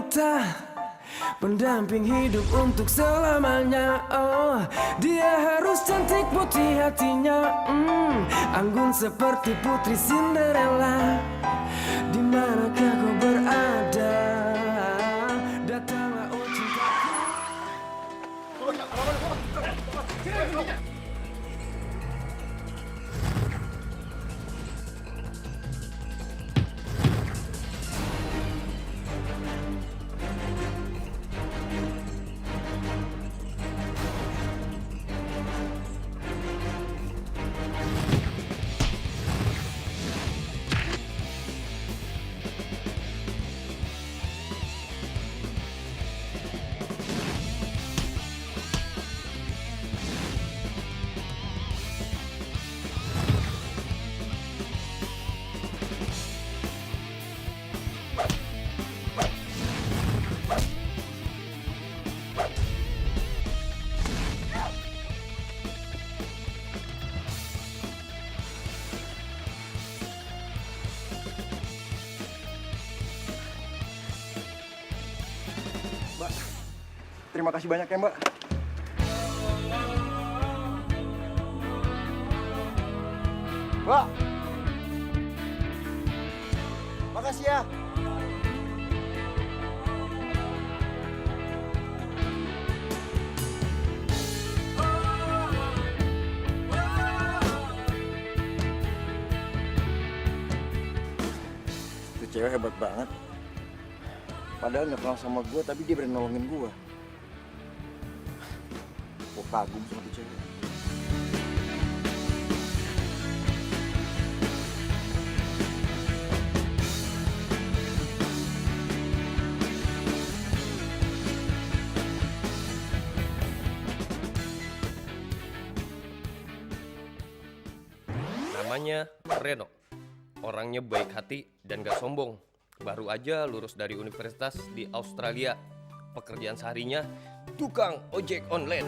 wanita, pendamping hidup untuk selamanya. Oh, dia harus cantik putih hatinya, anggun seperti putri Cinderella. Di manakah kau berada? Datanglah oh cintaku. Mbak, terima kasih banyak ya, Mbak. Mbak, makasih ya. Itu cewek hebat banget. Padahal nggak kenal sama gue, tapi dia berani nolongin gue. Gue kagum sama tuh cewek. Namanya Reno. Orangnya baik hati dan gak sombong. Baru aja lulus dari universitas di Australia. Pekerjaan seharinya tukang ojek online.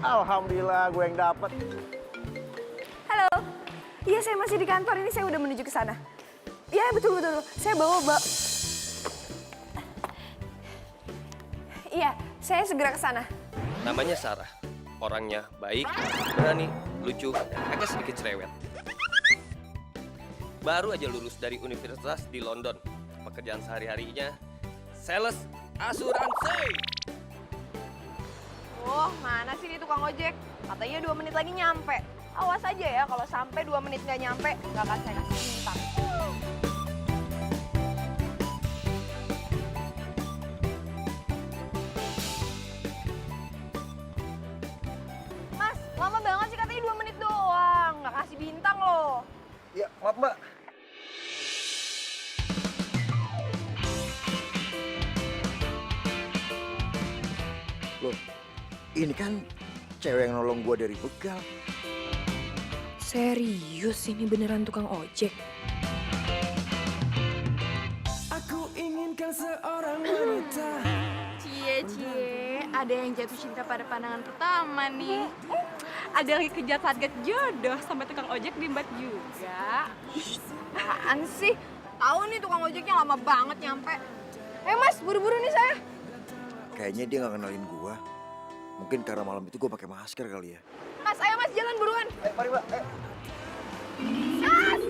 Alhamdulillah gue yang dapet. Halo. Iya, saya masih di kantor ini. Saya udah menuju ke sana. Iya, betul. Saya bawa. Iya, saya segera ke sana. Namanya Sarah. Orangnya baik, berani, lucu, agak sedikit cerewet. Baru aja lulus dari universitas di London. Pekerjaan sehari-harinya sales asuransi. Oh, mana sih nih tukang ojek? Katanya 2 menit lagi nyampe. Awas aja ya, kalau sampai 2 menit nggak nyampe, nggak akan saya kasih bintang. Mas, lama banget sih katanya 2 menit doang. Nggak kasih bintang loh. Ya, maaf Mbak. Loh, ini kan cewek yang nolong gue dari begal. Serius ini beneran tukang ojek? Aku inginkan seorang wanita. Cie, ada yang jatuh cinta pada pandangan pertama nih. Ada lagi kejar target jodoh sampai tukang ojek diembat juga. Apaan sih? Tahu nih tukang ojeknya lama banget nyampe. Mas, buru-buru nih saya. Kayaknya dia nggak kenalin gue. Mungkin karena malam itu gue pakai masker kali ya. Mas, ayo mas, jalan buruan. Mari Mbak. Mas,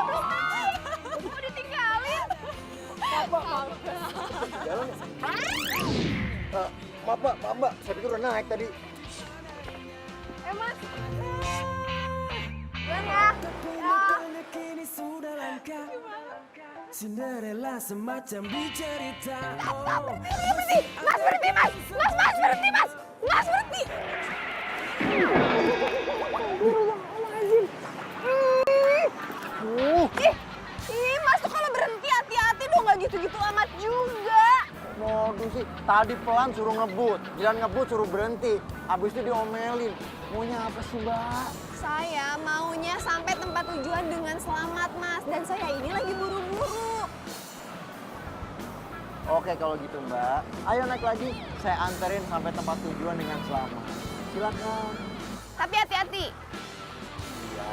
belum naik. Mau ditinggalin. Maaf Mbak. Saya pikir udah naik tadi. Mas. Jalan ya. Kini sudah langka. Cinderella semacam di cerita. Oh, Mas, berhenti, mas. Mas, berhenti, mas. Mas, berhenti. Ih, mas tuh kalau berhenti hati-hati dong, nggak gitu-gitu amat juga. Modus sih, tadi pelan suruh ngebut, jalan ngebut suruh berhenti, abis itu diomelin. Maunya apa sih Mbak? Saya maunya sampai tempat tujuan dengan selamat, mas. Dan saya ini lagi buru-buru. Oke kalau gitu Mbak, ayo naik lagi. Saya anterin sampai tempat tujuan dengan selamat. Silakan. Tapi hati-hati. Ya.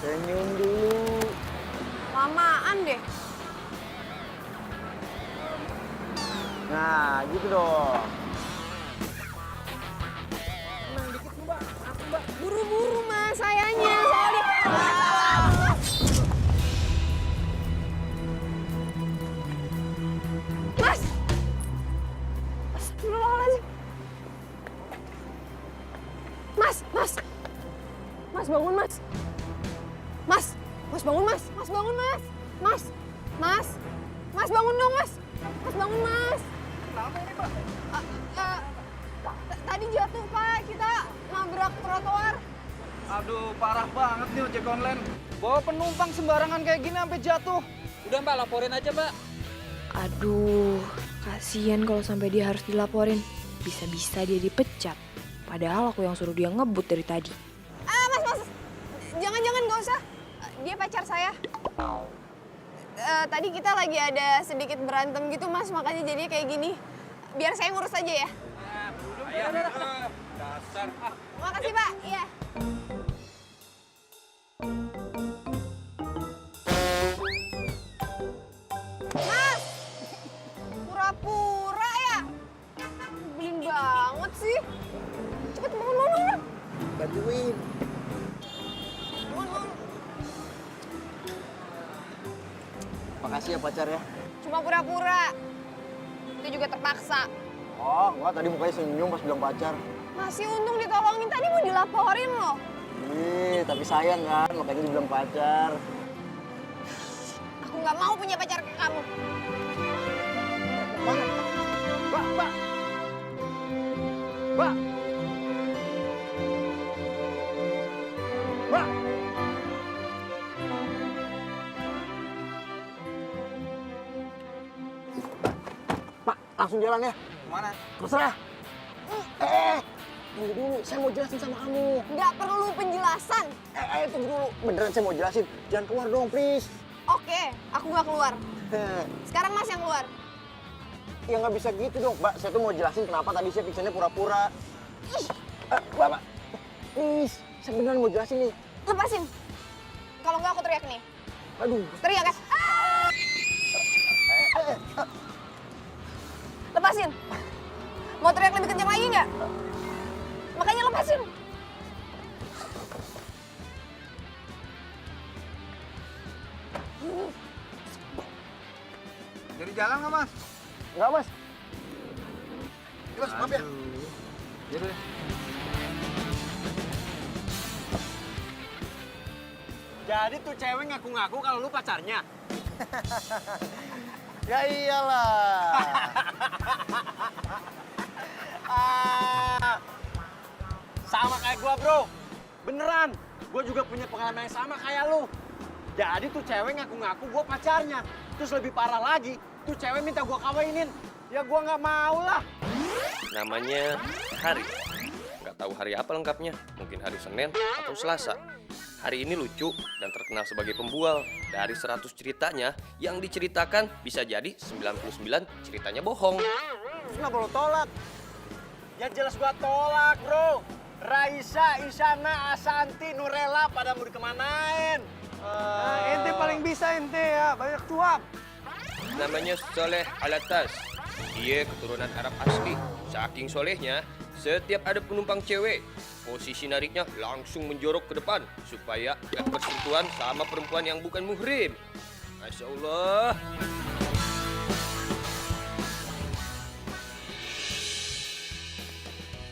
Senyum dulu. Lamaan deh. Nah, gitu dong. Buru-buru mas, sayanya soalnya. Mas! Astagfirullahaladzim. Mas, mas. Mas bangun mas. Mas, mas bangun mas. Mas bangun mas. Mas, mas. Mas bangun dong mas. Mas bangun mas. Kenapa ini, Mbak? Tadi jatuh pak, kita nabrak trotoar. Aduh, parah banget nih ojek online. Bawa penumpang sembarangan kayak gini sampai jatuh. Udah Mbak, laporin aja Mbak. Aduh, kasihan kalau sampai dia harus dilaporin. Bisa-bisa dia dipecat. Padahal aku yang suruh dia ngebut dari tadi. Mas, jangan nggak usah. Dia pacar saya. Tadi kita lagi ada sedikit berantem gitu mas, makanya jadi kayak gini. Biar saya ngurus aja ya. Dasar. Makasih pak. Iya. Mas, pura-pura ya. Belin banget sih. Cepet bangun. Bantuin. Bangun. Makasih ya pacar ya. Cuma pura-pura. Itu juga terpaksa. Oh, enggak, tadi mukanya senyum pas bilang pacar. Masih untung ditolongin, tadi mau dilaporin loh. Tapi sayang kan, makanya dibilang pacar. Aku nggak mau punya pacar kayak kamu. Mbak, Mbak. Pak, langsung jalan ya. Kemana? Terserah. Tunggu dulu, saya mau jelasin sama kamu. Nggak perlu penjelasan. Tunggu dulu. Beneran saya mau jelasin. Jangan keluar dong, please. Oke, aku nggak keluar. Sekarang mas yang keluar. Ya nggak bisa gitu dong, Mbak. Saya tuh mau jelasin kenapa tadi saya pingsannya pura-pura. Mbak. Please, saya beneran mau jelasin nih. Lepasin. Kalau nggak aku teriak nih. Aduh. Teriak ya. Lepasin. Mau teriak lebih kencang lagi nggak? Makanya lepasin. Jadi jalan nggak, Mas? Nggak, Mas. Mas, maaf ya. Jadi deh. Jadi tuh cewek ngaku-ngaku kalau lu pacarnya. Ya iyalah. Sama kayak gua, Bro. Beneran. Gua juga punya pengalaman yang sama kayak lu. Jadi tuh cewek ngaku-ngaku gua pacarnya. Terus lebih parah lagi, tuh cewek minta gua kawinin. Ya gua nggak mau lah. Namanya Hari. Nggak tahu hari apa lengkapnya. Mungkin hari Senin atau Selasa. Hari ini lucu dan terkenal sebagai pembual. Dari 100 ceritanya, yang diceritakan bisa jadi 99 ceritanya bohong. Terus kenapa lo tolak? Ya jelas gua tolak, Bro. Raisa, Isyana, Asanti, Nurella pada mau dikemanain? Ente paling bisa ente ya, banyak cuap. Namanya Soleh Alatas. Dia keturunan Arab asli. Saking solehnya, setiap ada penumpang cewek, posisi nariknya langsung menjorok ke depan supaya gak bersentuhan sama perempuan yang bukan muhrim. Masya Allah.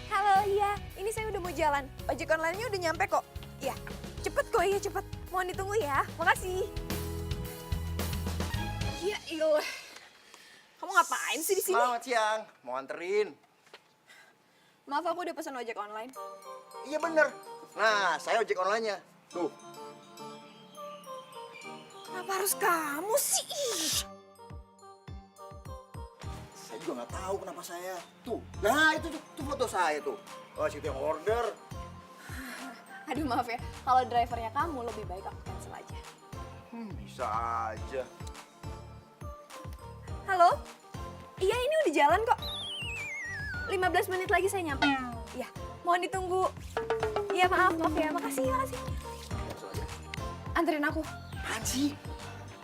Halo, iya. Ini saya udah mau jalan. Ojek online-nya udah nyampe kok. Iya. Cepet kok, iya cepet. Mohon ditunggu ya. Makasih. Ya ilah. Kamu ngapain sih di sini? Selamat siang, mau anterin. Maaf, aku udah pesan ojek online. Iya bener. Nah, saya ojek online-nya. Tuh. Kenapa harus kamu sih? Ih. Saya juga nggak tahu kenapa saya. Tuh. Nah, itu tuh foto saya tuh. Oh, situ yang order. Aduh maaf ya, kalau drivernya kamu lebih baik aku cancel aja. Bisa aja. Halo, udah jalan kok. 15 menit lagi saya nyampe. Iya, mohon ditunggu. Iya, maaf ya. Makasih. Anterin aku. Apaan sih?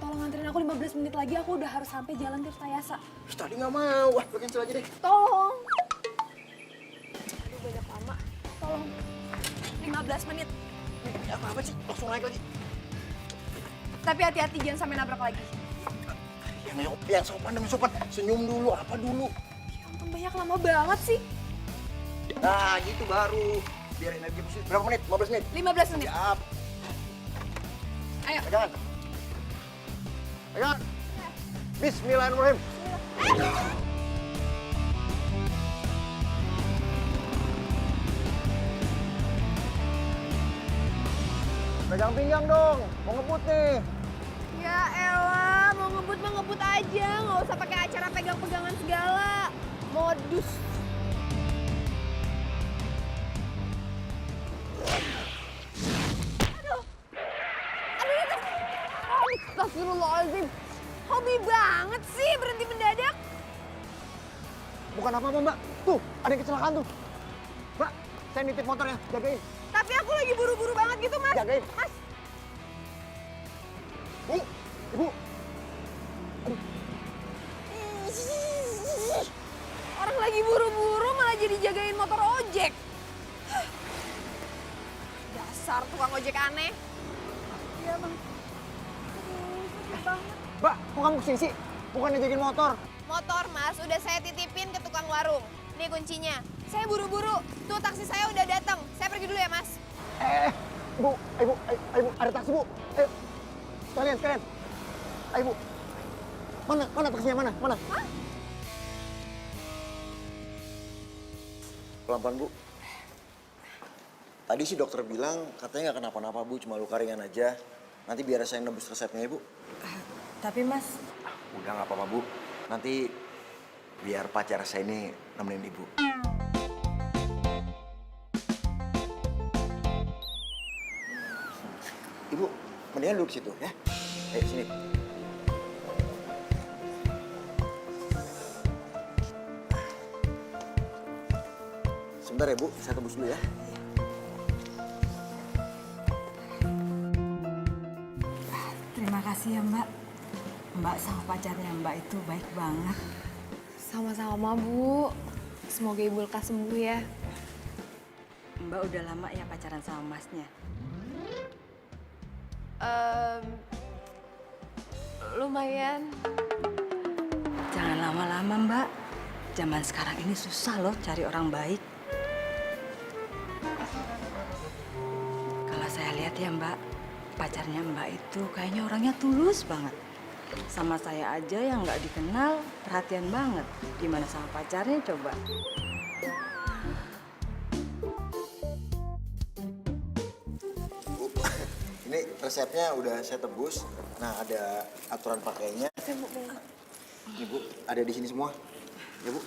Tolong anterin aku 15 menit lagi, aku udah harus sampai Jalan Tirtayasa. Ih, tadi nggak mau. Wah, lo cancel aja deh. Tolong. Aduh, banyak lama. Tolong. 15 menit. Apa sih? Langsung naik lagi. Tapi hati-hati jangan sampai nabrak lagi. Yang sopan demi sopan. Senyum dulu, apa dulu. Ya ampun, banyak lama banget sih. Nah, gitu baru. Biar energi positif. Berapa menit? 15 menit? 15 menit. Siap. Ayo. Pegangan. Pegangan. Bismillahirrahmanirrahim. Pegang pinggang dong. Mau ngebut nih. Ya elah, mau ngebut mah ngebut aja. Nggak usah pakai acara pegang-pegangan segala. Modus. Astagfirullahaladzim. Hobi banget sih berhenti mendadak. Bukan apa-apa, Mbak. Tuh, ada yang kecelakaan tuh. Mbak, saya nitip motornya. Jagain. Tapi aku lagi buru-buru banget gitu, Mas. Jagain. Mas, Bu, Ibu. orang lagi buru-buru malah jadi jagain motor ojek. Dasar tukang ojek aneh. Iya, Bang. Mbak, kok kamu kesini sih? Bukannya jagain motor. Motor, Mas, udah saya titipin ke tukang warung. Nih kuncinya. Saya buru-buru. Tuh taksi saya udah datang. Saya pergi dulu ya, Mas. Bu, ayo, Bu, ada taksi, Bu. Ayo. Sekalian. Ayo, Bu. Mana taksinya, mana? Hah? Pelan-pelan, Bu. Tadi sih dokter bilang katanya nggak kenapa-napa, Bu. Cuma luka ringan aja. Nanti biar saya nebus resepnya, ya, Bu. Tapi Mas, Udah nggak apa-apa, Bu. Nanti biar pacar saya ini nemenin Ibu. Ibu, mendingan duduk situ ya. Ayo sini. Sebentar ya, Bu. Saya tebus dulu ya. terima kasih ya Mbak. Mbak sama pacarnya Mbak itu baik banget. Sama-sama, Bu. Semoga Ibu lekas sembuh ya. Mbak udah lama ya pacaran sama Masnya? Lumayan. Jangan lama-lama Mbak. Zaman sekarang ini susah loh cari orang baik. Kalau saya lihat ya Mbak, pacarnya Mbak itu kayaknya orangnya tulus banget. Sama saya aja yang nggak dikenal, perhatian banget. Gimana sama pacarnya coba? Bu, ini resepnya udah saya tebus. Nah, ada aturan pakainya. Ini, Bu, ada di sini semua. Ya, Bu.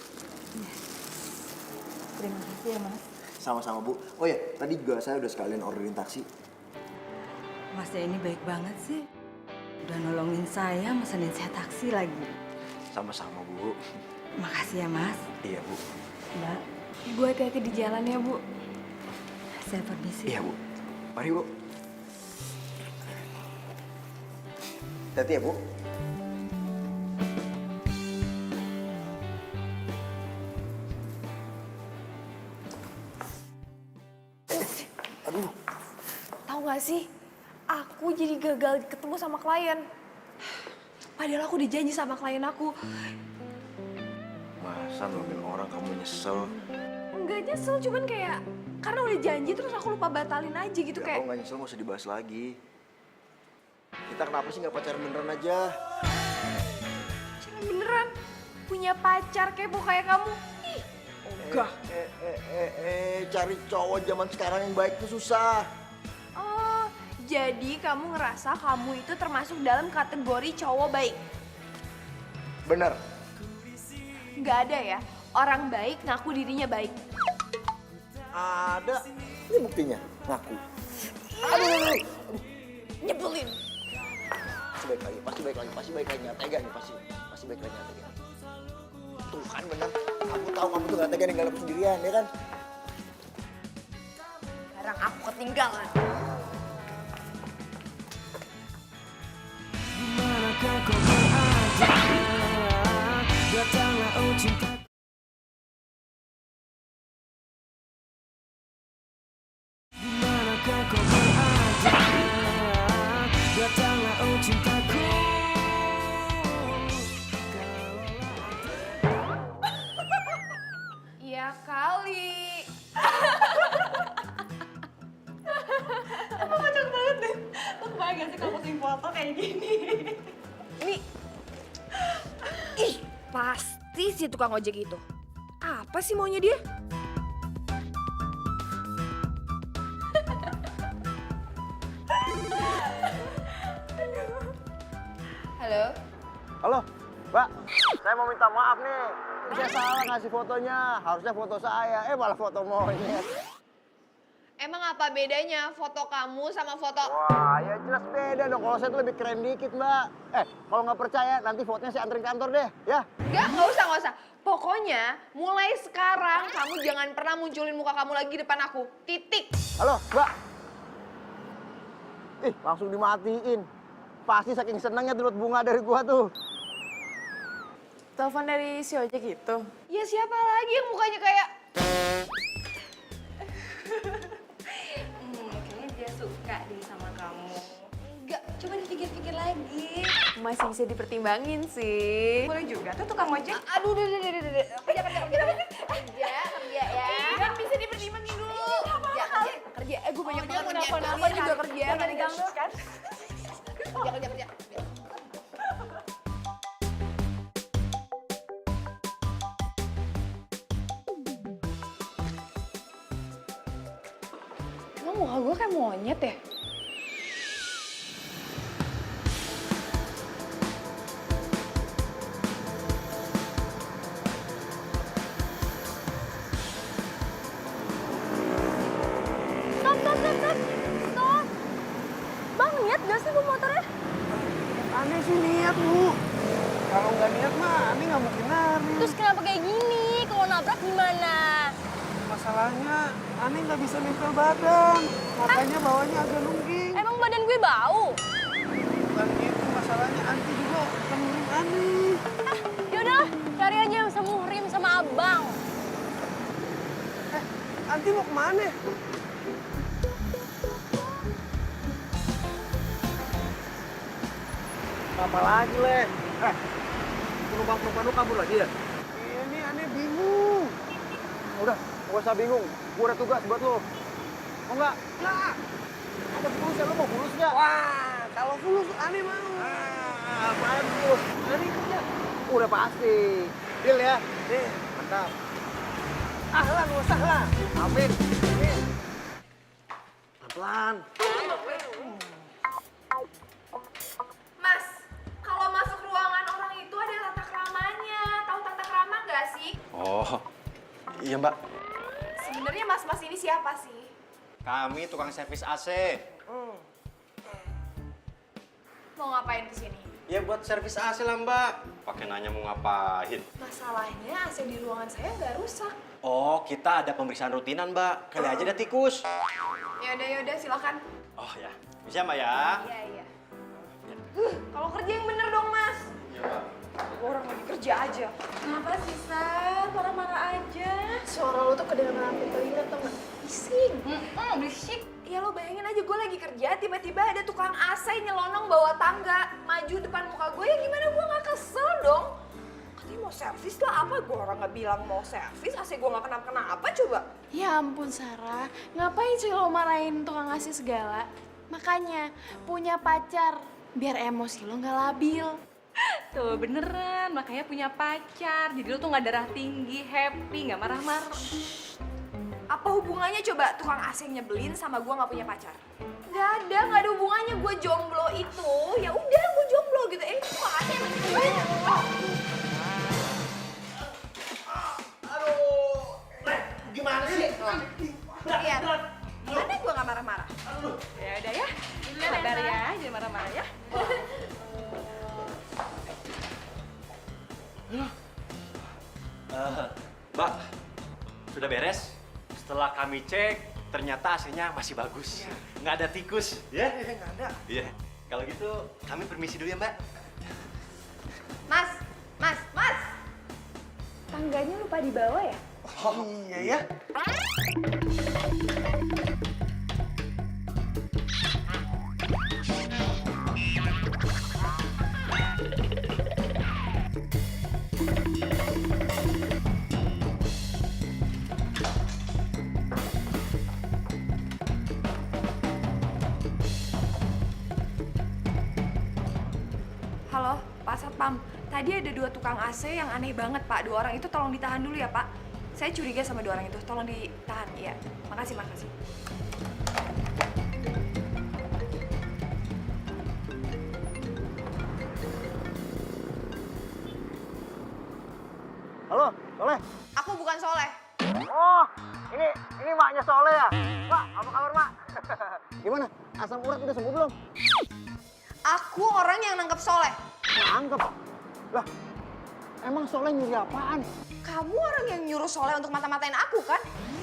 Terima kasih ya Mas. Sama-sama, Bu. Oh ya, tadi juga saya udah sekalian orderin taksi. Masnya ini baik banget sih. Udah nolongin saya, mesenin saya taksi lagi. Sama-sama, Bu. Makasih ya Mas. Iya, Bu. Mbak, Ibu hati-hati di jalan ya, Bu. saya permisi. Iya, Bu. Mari, Bu. Hati ya, Bu. Aduh. Tahu gak sih, aku jadi gagal ketemu sama klien. Padahal aku dijanji sama klien aku. Masa nungguin orang kamu nyesel? Enggak nyesel, cuman kayak karena udah janji terus aku lupa batalin aja gitu Ya, kayak. kalau nggak nyesel nggak usah dibahas lagi. Kita kenapa sih nggak pacaran beneran aja? Jangan beneran punya pacar kepo kayak kamu. Ih, ogah. Cari cowok zaman sekarang yang baik tuh susah. Oh, jadi kamu ngerasa kamu itu termasuk dalam kategori cowok baik? Bener. Nggak ada ya, orang baik ngaku dirinya baik. Ada. Ini buktinya. Ngaku. Aduh. Nyebelin. Pasti baik lagi. Nggak tega nih pasti baik lagi, nggak tega. Tuh kan bener. Aku tahu kamu tuh gak tega ninggalin aku sendirian, ya kan? Barang aku ketinggalan. Dimanakah kau berada? Datanglah oh cinta. Dimanakah kau berada? Datanglah oh cintaku. Iya kali. Kocak banget deh. Lo kebayang gak sih kalau posting foto kayak gini? Ini, ih, pasti si tukang ojek itu. Apa sih maunya dia? Halo? Halo, Mbak. Saya mau minta maaf nih. Saya salah ngasih fotonya. Harusnya foto saya. Malah foto monyet. Emang apa bedanya foto kamu sama foto... Wah, ya jelas beda dong. Kalau saya tuh lebih keren dikit, Mbak. Kalau nggak percaya, nanti fotonya saya anterin kantor deh, ya. Nggak usah. Pokoknya mulai sekarang kamu jangan pernah munculin muka kamu lagi depan aku. Titik. Halo, Mbak. Ih, langsung dimatiin. Pasti saking senangnya dapat bunga dari gua tuh. Telepon dari si ojek itu. Ya siapa lagi yang mukanya kayak... Kayaknya dia suka deh sama kamu. Enggak, coba dipikir-pikir lagi. Masih bisa dipertimbangin sih. Boleh juga tuh tukang ojek. Aduh, udah. Kerja ya. Kan bisa dipertimbangin dulu. Kerja. Gue banyak banget nelfon juga kerja. Jangan diganggu kan? Kerja. Emang muka gue kayak monyet ya? Stop. Bang, niat gak sih bu motornya? Aneh sih niat, Bu. Kalau nggak niat mah, Ani nggak mungkin lari. Terus kenapa kayak gini? Kalau nabrak gimana? Masalahnya, Ani nggak bisa nempel badan. Makanya bawahnya agak nungging. Emang badan gue bau? Bukan gitu, masalahnya Anti juga temenin Ani. Yaudah, cari aja yang bisa muhrim sama abang. Anti mau kemana? Apa lagi, Le? Penumpang-penumpang lu kabur lagi ya? Iya nih, aneh bingung. Udah, gak usah bingung. Gue ada tugas buat lo. Mau nggak? Nggak. Ada fulus ya, lo mau fulus nggak? Wah, kalau fulus aneh mau. Bagus. Aneh kerja. Udah pasti. Deal ya? Deal. Mantap. Ahlan wa sahlan. Amin. Amin. Pelan. Mas, kalau masuk ruangan orang itu ada tata keramanya. Tahu tata krama nggak sih? Oh, iya Mbak. Sebenarnya mas-mas ini siapa sih? Kami tukang servis AC. Mau ngapain kesini? Ya buat servis AC lah Mbak. Pakai nanya mau ngapain? Masalahnya AC di ruangan saya nggak rusak. Oh, kita ada pemeriksaan rutinan Mbak. Kali aja ada tikus. Yaudah, silakan. Oh ya, bisa Mbak ya? Iya. Kalau kerja yang bener dong, Mas. Iya Mbak. Orang lagi kerja aja. Kenapa sih, Sar? Marah-marah aja. Suara lo tuh kedengeran sampai telinga tau nggak? Bising. Berisik. Ya lo bayangin aja gue lagi kerja, tiba-tiba ada tukang AC nyelonong bawa tangga, maju depan muka gue, ya gimana gue nggak kesel dong? Katanya mau servis lah, apa gue orang nggak bilang mau servis, AC gue nggak kenapa-kenapa coba. Ya ampun, Sarah. Ngapain sih lo marahin tukang ngasih segala? Makanya, punya pacar. Biar emosi lo nggak labil. Tuh, beneran. Makanya punya pacar. Jadi lo tuh nggak darah tinggi, happy, nggak marah-marah. Apa hubungannya coba tukang AC nyebelin sama gue nggak punya pacar? Nggak ada hubungannya. Gue jomblo itu, ya udah gue jomblo gitu. Tukang AC emang nyebelin. Gimana sih? Lihat, gimana gue nggak marah-marah? Ya udah ya. Sabar ya, jangan marah-marah ya. Mbak, sudah beres? Setelah kami cek, ternyata AC-nya masih bagus. Nggak ada tikus, ya? Nggak ada. Iya. Kalau gitu, kami permisi dulu ya, Mbak. Mas, mas, mas. Tangganya lupa dibawa ya? Oh, iya ya. Halo, Pak Satpam. Tadi ada 2 tukang AC yang aneh banget, Pak. 2 orang itu tolong ditahan dulu ya, Pak. Saya curiga sama 2 orang itu. Tolong ditahan, ya. Makasih, makasih. Halo, Soleh. Aku bukan Soleh. Oh, ini maknya Soleh ya? Pak, apa kabar, Mak? Gimana? Asam urat udah sembuh belum? Aku orang yang nangkep Soleh. Nangkep. Lah, emang Soleh nyuri apaan? Kamu orang yang nyuruh Soleh untuk mata-matain aku, kan?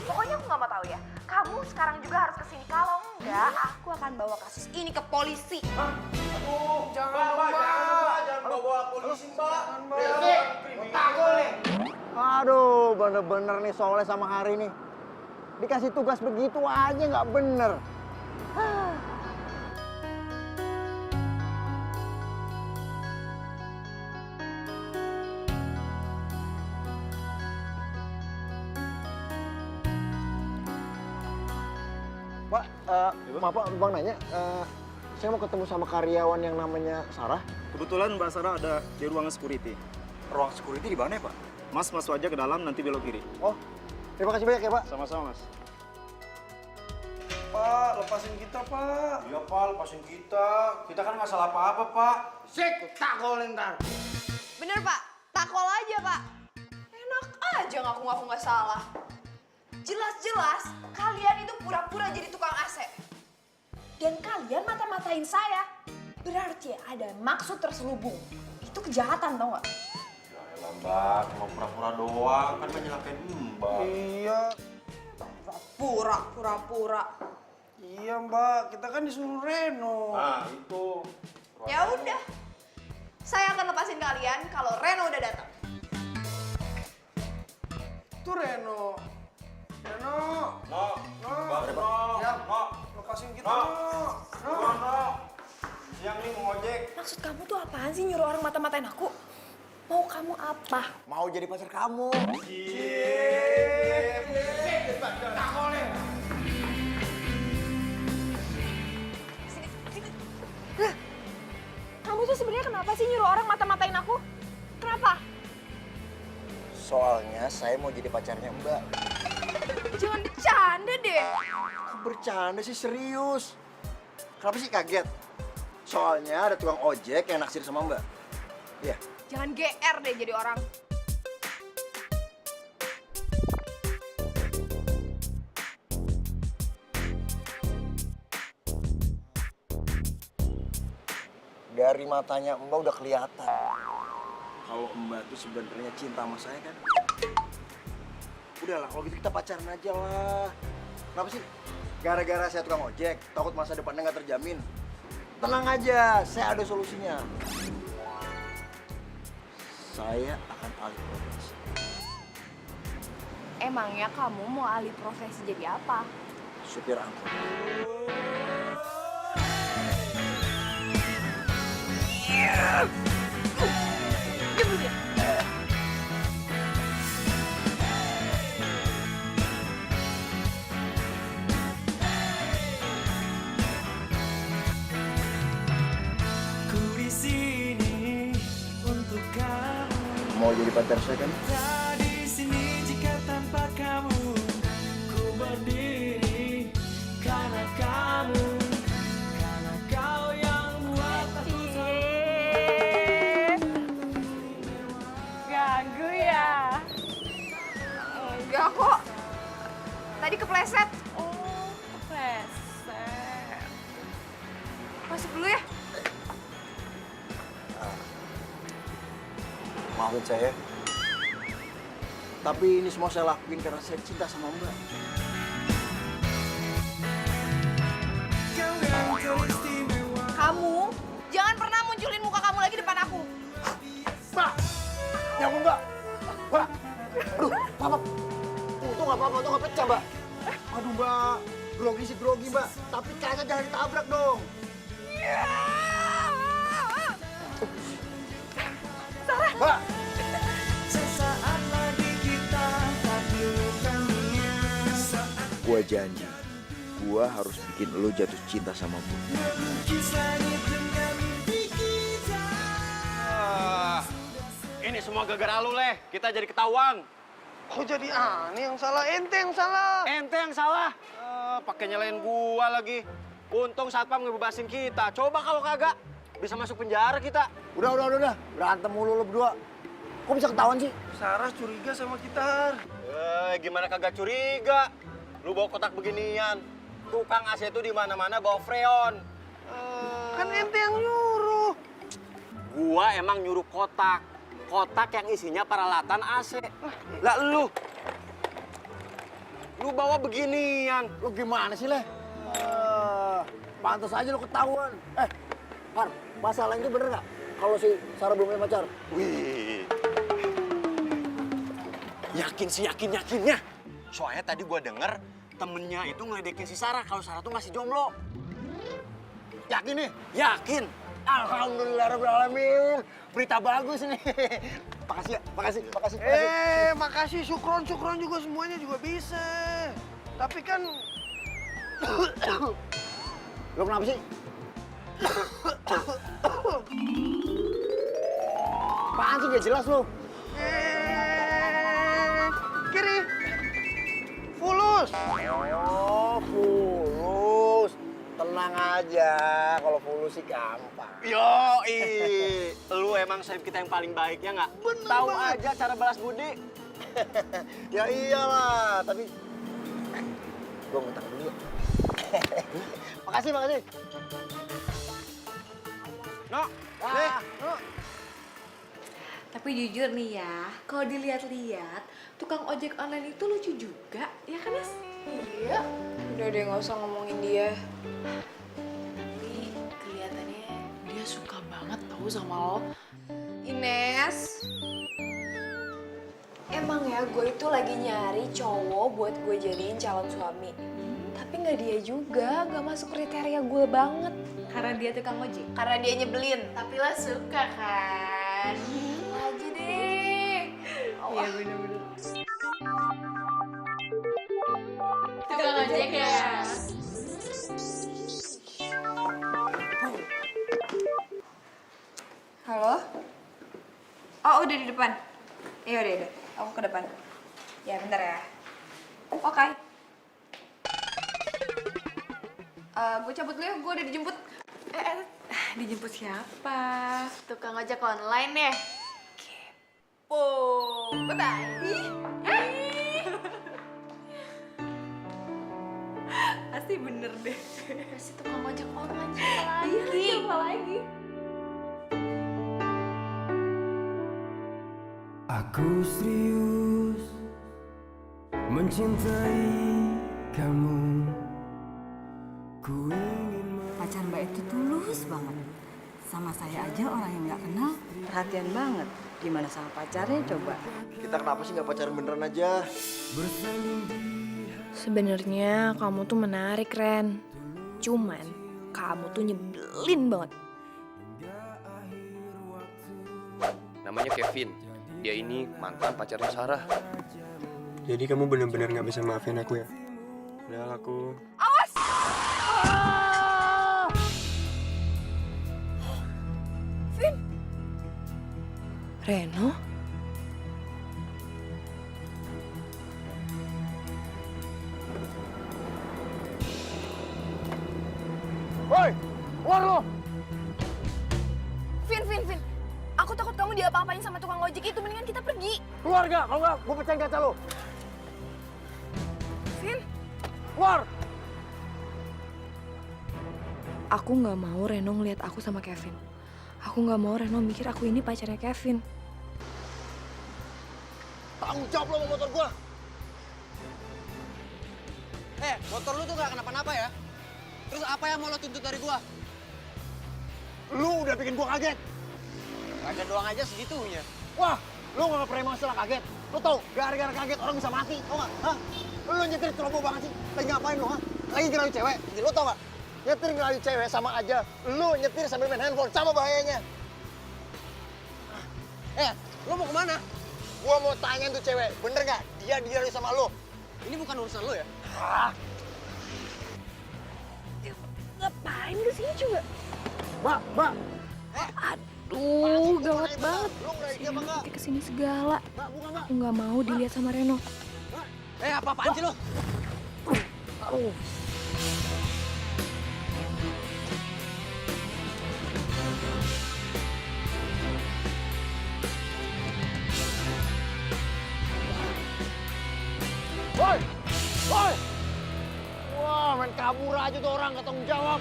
Pokoknya aku nggak mau tahu ya. Kamu sekarang juga harus kesini. Kalau enggak, aku akan bawa kasus ini ke polisi. Aduh, bener-bener nih Soleh sama Hari nih. Dikasih tugas begitu aja nggak bener. Pak, maaf Pak, Bang nanya, saya mau ketemu sama karyawan yang namanya Sarah. Kebetulan Mbak Sarah ada di ruangan security. Ruang security di mana ya, Pak? Mas masuk aja ke dalam, nanti belok kiri. Oh, terima kasih banyak ya, Pak. Sama-sama, Mas. Pak, lepasin kita, Pak. Iya, Pak, lepasin kita. Kita kan nggak salah apa-apa, Pak. Sik, takolin ntar. Bener, Pak. Takol aja, Pak. Enak aja ngaku-ngaku nggak salah. Jelas-jelas kalian itu pura-pura jadi tukang AC. Dan kalian mata-matain saya. Berarti ada maksud terselubung. Itu kejahatan, tau nggak? Ya elah, Mbak, cuma pura-pura doang. Kan menyalahkan Mbak. Iya, Pura-pura. iya Mbak. Kita kan disuruh Reno. Nah, itu. Ya udah. Saya akan lepasin kalian kalau Reno udah datang. Itu Reno. Reno. No, Mbak, no, Ya, no, lepasin kita, no, No. no, no. Siang nih mau ojek. Maksud kamu tuh apaan sih nyuruh orang mata-matain aku? Mau kamu apa? Mau jadi pacar kamu. Sini. Lah, kamu tuh sebenarnya kenapa sih nyuruh orang mata-matain aku? Kenapa? Soalnya saya mau jadi pacarnya Mbak. Jangan bercanda deh. Kok bercanda sih, serius. Kenapa sih kaget? Soalnya ada tukang ojek yang naksir sama Mbak. Iya. Jangan GR deh jadi orang. Dari matanya Mbak udah kelihatan. Kalau Mbak tuh sebenarnya cinta sama saya kan. Udahlah, kalau gitu kita pacaran aja lah. Kenapa sih? Gara-gara saya tukang ojek, takut masa depannya nggak terjamin. Tenang aja, saya ada solusinya. Saya akan alih profesi. Emangnya kamu mau alih profesi jadi apa? Supir angkot. Ku di sini untuk kamu. Mau jadi pacar saya kan? Tak di sini jika tanpa kamu. Ku berdiri karena kamu. Karena kau yang buat aku Ganggu ya? Enggak kok. Tadi kepleset. Oh, kepleset. Masuk dulu ya. Maafin saya. Tapi ini semua saya lakuin karena saya cinta sama Mbak. Kamu jangan pernah munculin muka kamu lagi depan aku. Mbak! Yang Mbak! Mbak! Aduh, maaf. Untung nggak apa-apa, untung nggak pecah, Mbak. Aduh, Mbak. Grogi sih grogi, Mbak. Tapi kaca jangan ditabrak dong. Sarah! Mbak! Sesaat lagi kita tak dilukannya. Gua janji, gua harus bikin lo jatuh cinta sama gue. Melukis langit dengan mimpi kita. Ini semua gara-gara lu, Leh. Kita jadi ketahuan. Kok jadi aneh yang salah? Ente yang salah. Ente yang salah. Pakai nyalain gua lagi. Untung satpam ngebebasin kita. Coba kalau kagak, bisa masuk penjara kita. Udah. Berantem mulu lu berdua. Kok bisa ketahuan sih? Sarah curiga sama kita. Gimana kagak curiga? Lu bawa kotak beginian. Tukang AC itu di mana-mana bawa freon. Kan ente yang nyuruh. Gua emang nyuruh kotak. Kotak yang isinya peralatan AC. Lah lu bawa beginian. Lu gimana sih, Leh? Pantas aja lu ketahuan. Har, masalah itu bener nggak? Kalau si Sarah belum punya pacar? Wih. Yakinnya. Soalnya tadi gua denger temennya itu ngeledekin si Sarah kalau Sarah tuh masih jomblo. Yakin nih? Yakin. Alhamdulillahirrahmanirrahim. Berita bagus nih. Makasih ya, makasih. Makasih. Syukron juga semuanya juga bisa. Tapi kan... Lo kenapa sih? Apaan sih, gak jelas lo? Kiri. Fulus. Oh, fulus. Tenang aja, kalau fulus sih gampang. Yoi, lu emang sahib kita yang paling baik, ya nggak? Tahu aja cara balas budi. Ya iyalah, tapi... Gue ngutang dulu. Makasih. No, no. Tapi jujur nih ya, kalau dilihat-lihat, tukang ojek online itu lucu juga, ya kan, Nes? Iya. Udah deh, nggak usah ngomongin dia. Tapi kelihatannya dia suka banget tau sama lo. Ines. Emang ya, gue itu lagi nyari cowok buat gue jadiin calon suami. Tapi nggak dia juga, nggak masuk kriteria gue banget. Karena dia tukang ojek. Karena dia nyebelin. Tapi lo suka kan? Aja deh. Iya bener-bener. Tukang ojek ya? Halo? Oh, udah di depan. Iya, udah. Aku ke depan. Ya, bentar ya. Oke. Gue cabut dulu ya, gue udah dijemput. Dijemput siapa? Tukang ojek online ya? Kepo. Bye-bye. Pasti bener deh. Pasti tukang ojek online Siapa lagi? Aku serius mencintai kamu. Ku ingin Pacar Mbak itu tulus banget. Sama saya aja orang yang nggak kenal perhatian banget. Gimana sama pacarnya coba? Kita kenapa sih nggak pacaran beneran aja? Sebenarnya kamu tuh menarik, Ren. Cuman kamu tuh nyebelin banget. Namanya Kevin. Dia ini mantan pacarnya Sarah. Jadi kamu benar-benar nggak bisa maafin aku ya? Padahal aku... Awas! Vin! Reno? Woi, keluar lo! Vin. Aku takut kamu diapa-apain sama tukang ojek itu. Mendingan kita pergi. Keluar gak? Kalau nggak, gue pecahin kaca lo. Vin? Keluar! Aku nggak mau Reno ngeliat aku sama Kevin. Aku nggak mau Reno mikir aku ini pacarnya Kevin. Tanggung jawab lo sama motor gua. Motor lu tuh gak kenapa-napa ya? Terus apa yang mau lo tuntut dari gua? Lu udah bikin gua kaget. Kaget doang aja segitunya. Wah, lu gak pernah masalah kaget. Lu tau, gara-gara kaget orang bisa mati, tau gak? Hah? Lu nyetir ceroboh banget sih. Lagi ngapain lu, ha? Lagi ngerayu cewek. Lu tau gak? Nyetir ngerayu cewek sama aja. Lu nyetir sambil main handphone, sama bahayanya. Lu mau kemana? Gua mau tanya tuh cewek, bener gak dia dirayu sama lu? Ini bukan urusan lu ya? Ngapain kesini coba? Mbak. Aduh, gawat banget. Lu ngerayu dia apa enggak? Kesini segala. Mbak, bukan mbak. Aku nggak mau dilihat sama Reno. Apa-apaan sih lu? Woi! Wah, main kabur aja tuh orang, gak tanggung jawab.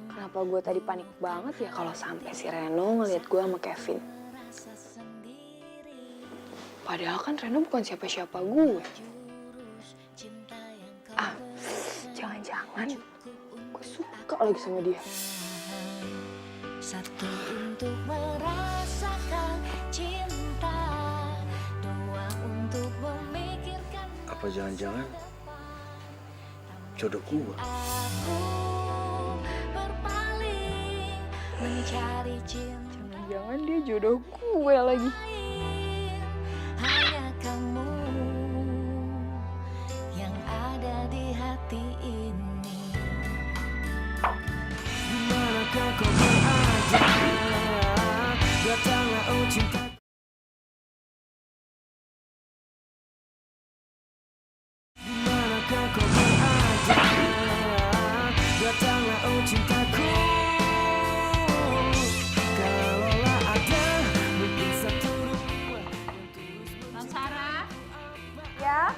Kenapa gue tadi panik banget ya kalau sampai si Reno ngeliat gue sama Kevin. Padahal kan Reno bukan siapa-siapa gue. Jangan-jangan gue suka lagi sama dia. Satu untuk merasakan cinta, dua untuk memikirkan. Apa jangan-jangan jodoh gue? Mencari cinta, Jangan-jangan dia jodoh gue lagi. hanya kamu yang ada di hati ini. Dimanakah kau berada? Datanglah oh cinta. Dimanakah kau berada? Datanglah oh cintaku. Ya?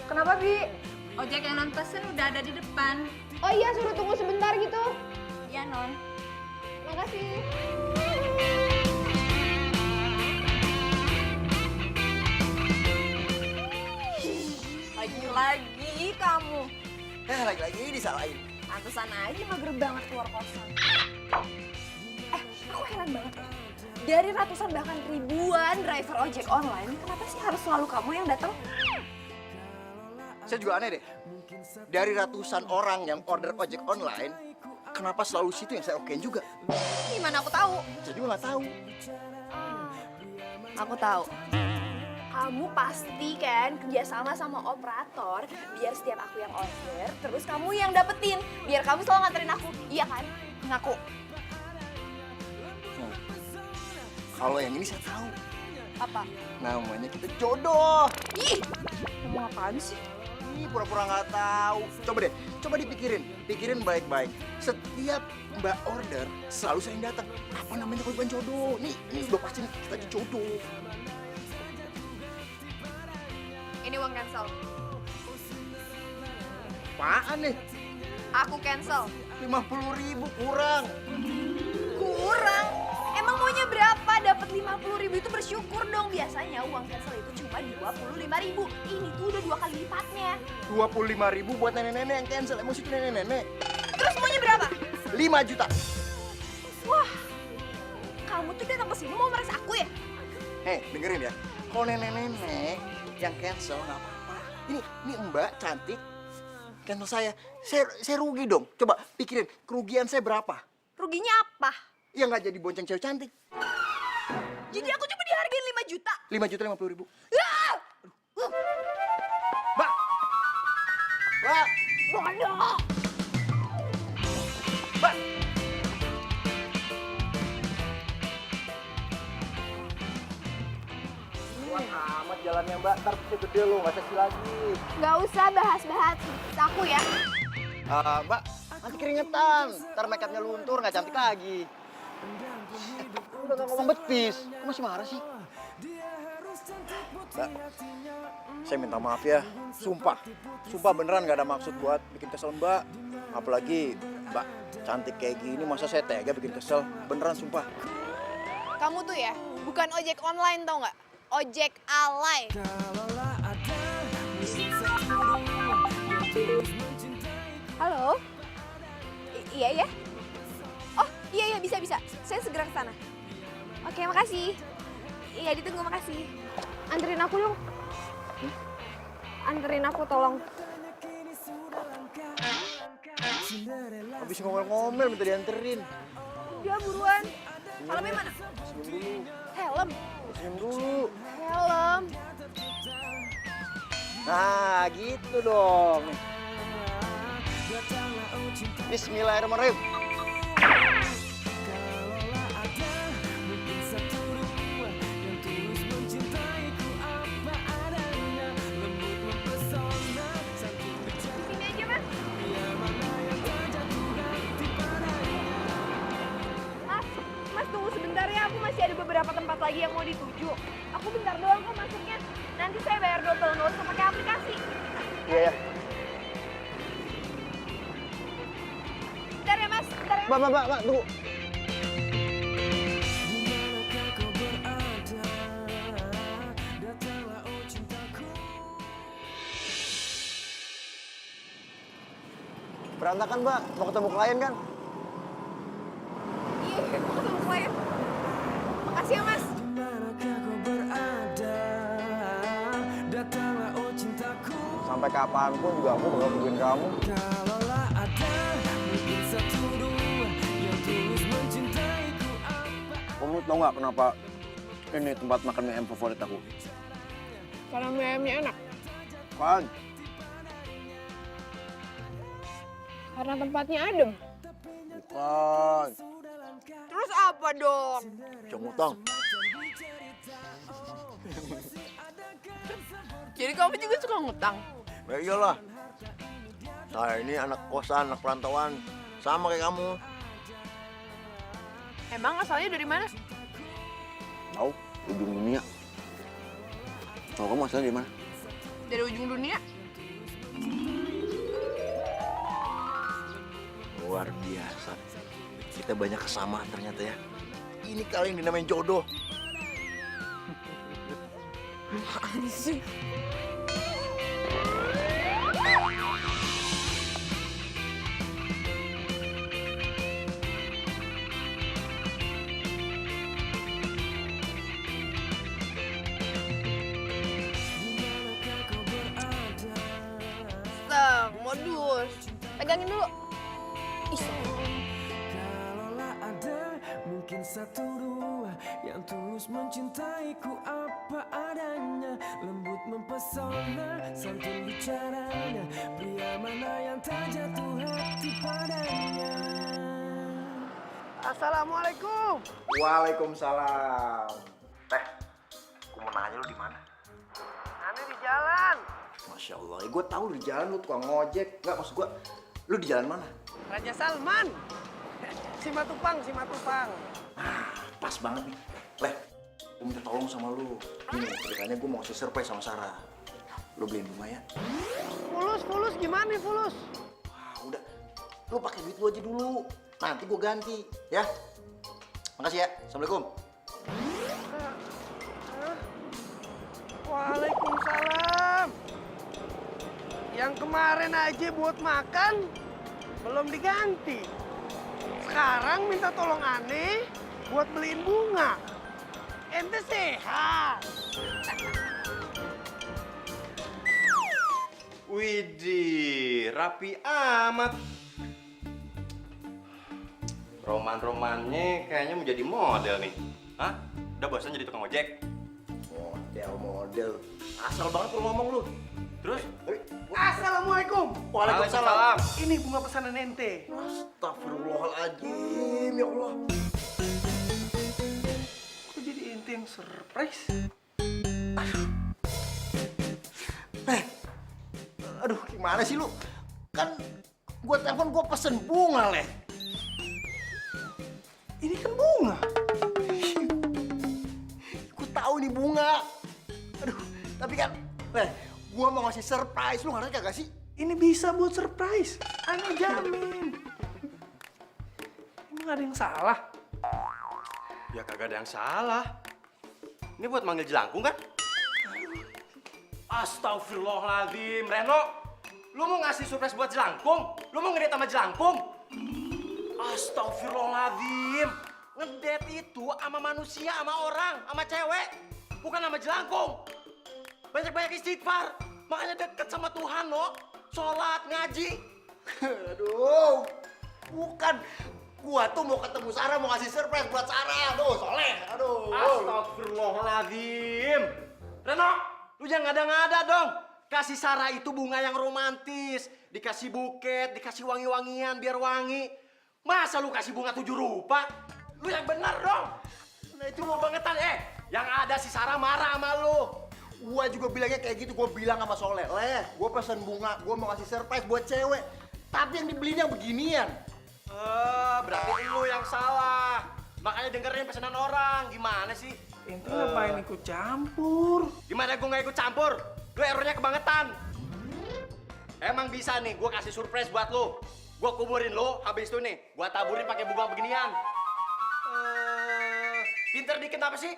Kenapa, Bi? Ojek yang non pesen udah ada di depan. Oh iya, suruh tunggu sebentar gitu. Iya, Non. Makasih. Lagi-lagi kamu. Lagi-lagi disalahin. Pantesan aja mager banget keluar kosan. Aku heran banget ya. Dari ratusan bahkan ribuan driver ojek online, kenapa sih harus selalu kamu yang datang? Saya juga aneh deh. Dari ratusan orang yang order ojek online, kenapa selalu situ yang saya okein juga? Gimana aku tahu? Saya juga nggak tahu. Aku tahu. Kamu pasti kan kerjasama sama operator biar setiap aku yang order, terus kamu yang dapetin. Biar kamu selalu nganterin aku, iya kan? Ngaku. Kalau yang ini saya tahu. Apa? Namanya kita jodoh. Ih, ngomong apaan sih? Ih, pura-pura nggak tahu. Coba dipikirin. Pikirin baik-baik. Setiap Mbak order, selalu saya yang datang. Apa namanya kalau bukan jodoh? Nih udah pasti nih, kita jodoh. Ini uang cancel. Apaan nih? Aku cancel. 50.000 kurang. Kurang? Emang maunya berapa? Dapat 50.000 itu bersyukur dong. Biasanya uang cancel itu cuma 25.000. Ini tuh udah 2 kali lipatnya. 25.000 buat nenek-nenek yang cancel. Emosi tuh nenek-nenek. Terus maunya berapa? 5 juta. Wah, kamu tuh datang ke sini mau meres aku ya? Dengerin ya. Kalau nenek-nenek yang cancel nggak apa-apa. Ini Mbak cantik cancel saya. Saya rugi dong. Coba pikirin kerugian saya berapa? Ruginya apa? Ya nggak jadi bonceng cewek cantik. Jadi aku cuma dihargain 5 juta. 5.050.000. Ah! Mbak! Mbak! Bodoh! Mbak! Gampang amat jalannya Mbak, ntar bisa gede lo, nggak seksi lagi. Nggak usah bahas-bahas aku ya. Mbak, nanti keringetan. Ntar make upnya luntur, nggak cantik lagi. Udah nggak ngomong betis, kok masih marah sih? Mbak, saya minta maaf ya. Sumpah beneran gak ada maksud buat bikin kesel Mbak. Apalagi Mbak cantik kayak gini, masa saya tega bikin kesel? Beneran sumpah. Kamu tuh ya, bukan ojek online tau nggak? Ojek alay. Halo? Iya ya? Oh iya bisa. Saya segera ke sana. Oke, makasih. Iya, ditunggu, makasih. Anterin aku dong. Anterin aku, tolong. Habis ngomel-ngomel minta dianterin. Udah, buruan. Helmnya mana? Senyum dulu. Helm. Senyum dulu. Helm. Nah, gitu dong. Bismillahirrahmanirrahim. Sini aja, Mas. Mas tunggu sebentar ya. Aku masih ada beberapa tempat lagi yang mau dituju. Aku bentar doang kok masuknya. Nanti saya bayar double, nggak usah pakai aplikasi. Iya. Bentar ya, Mas. Bentar ya. Mbak, tunggu. Berantakan, Mbak. Mau ketemu klien kan? Iya, aku ketemu klien. Makasih ya, Mas. Sampai kapanpun juga aku bakal tungguin kamu. Kamu tau nggak kenapa ini tempat makan mie ayam favorit aku? Karena mie ayamnya enak. Kan? Karena tempatnya adem. Bukan. Terus apa dong? Jangan ngutang. Jadi kamu juga suka ngutang? Ya iyalah. Saya ini anak kosan, anak perantauan. Sama kayak kamu. Emang asalnya dari mana? Tahu, ujung dunia. Kalau kamu asalnya dari mana? Dari ujung dunia. Luar biasa. Kita banyak kesamaan ternyata ya. Ini kali yang dinamain jodoh. Apaan sih? Modus. Pegangin dulu. Mungkin satu dua yang tulus mencintaiku apa adanya, lembut mempesona santun bicaranya, pria mana yang tak jatuh hati padanya. Assalamualaikum. Waalaikumsalam. Aku mau nanya lu di mana? Ani di jalan. Masya Allah, gue tahu lu di jalan, lu tukang ngojek. Enggak, maksud gue, lu di jalan mana? Raja Salman. Simatupang. Ah, pas banget nih. Leh, gue minta tolong sama lu. Nih, ceritanya gue mau kasih surprise sama Sarah. Lu beliin bunga ya? Fulus gimana nih Fulus? Wah, udah. Lu pakai duit lu aja dulu. Nanti gue ganti, ya. Makasih ya. Assalamualaikum. Waalaikumsalam. Yang kemarin aja buat makan belum diganti. Sekarang minta tolong aneh buat beliin bunga. Ente sehat. Widih, rapi amat. Roman-romannya kayaknya mau jadi model nih. Hah? Udah bosan jadi tukang ojek? Model. Asal banget lu ngomong lu. Terus? Assalamualaikum. Waalaikumsalam. Ini bunga pesanan ente. Astagfirullahaladzim, ya Allah. Kok jadi ente yang surprise? Aduh, gimana sih lu? Kan gua telepon, gua pesen bunga, Leh. Ini kan bunga. Gua tahu ini bunga. Aduh, tapi kan, Leh, gua mau ngasih surprise. Lu ngerti kagak sih? Ini bisa buat surprise. Ana jamin. Emang ada yang salah? Ya kagak ada yang salah. Ini buat manggil jelangkung kan? Astagfirullahaladzim, Reno. Lu mau ngasih surprise buat jelangkung? Lu mau ngedate sama jelangkung? Astagfirullahaladzim. Ngedate itu sama manusia, sama orang, sama cewek. Bukan sama jelangkung. Banyak-banyak istighfar. Makanya deket sama Tuhan, no. Sholat, ngaji. Aduh, bukan. Gua tuh mau ketemu Sarah, mau ngasih surprise buat Sarah. Aduh, Soleh. Aduh. Astagfirullahaladzim. Reno, lu jangan ngada-ngada dong. Kasih Sarah itu bunga yang romantis. Dikasih buket, dikasih wangi-wangian biar wangi. Masa lu kasih bunga 7 rupa? Lu yang benar dong. Nah itu mau bangetan. Yang ada si Sarah marah sama lu. Gua juga bilangnya kayak gitu. Gua bilang sama Soleh, Leh, gua pesen bunga, gua mau ngasih surprise buat cewek. Tapi yang dibelinya beginian. Berarti lu yang salah. Makanya dengerin pesanan orang. Gimana sih? Ente ngapain ikut campur? Gimana gue nggak ikut campur? Lu errornya kebangetan. Emang bisa nih, gue kasih surprise buat lu. Gue kuburin lu, habis itu nih, gue taburin pakai bunga beginian. Pinter dikit apa sih?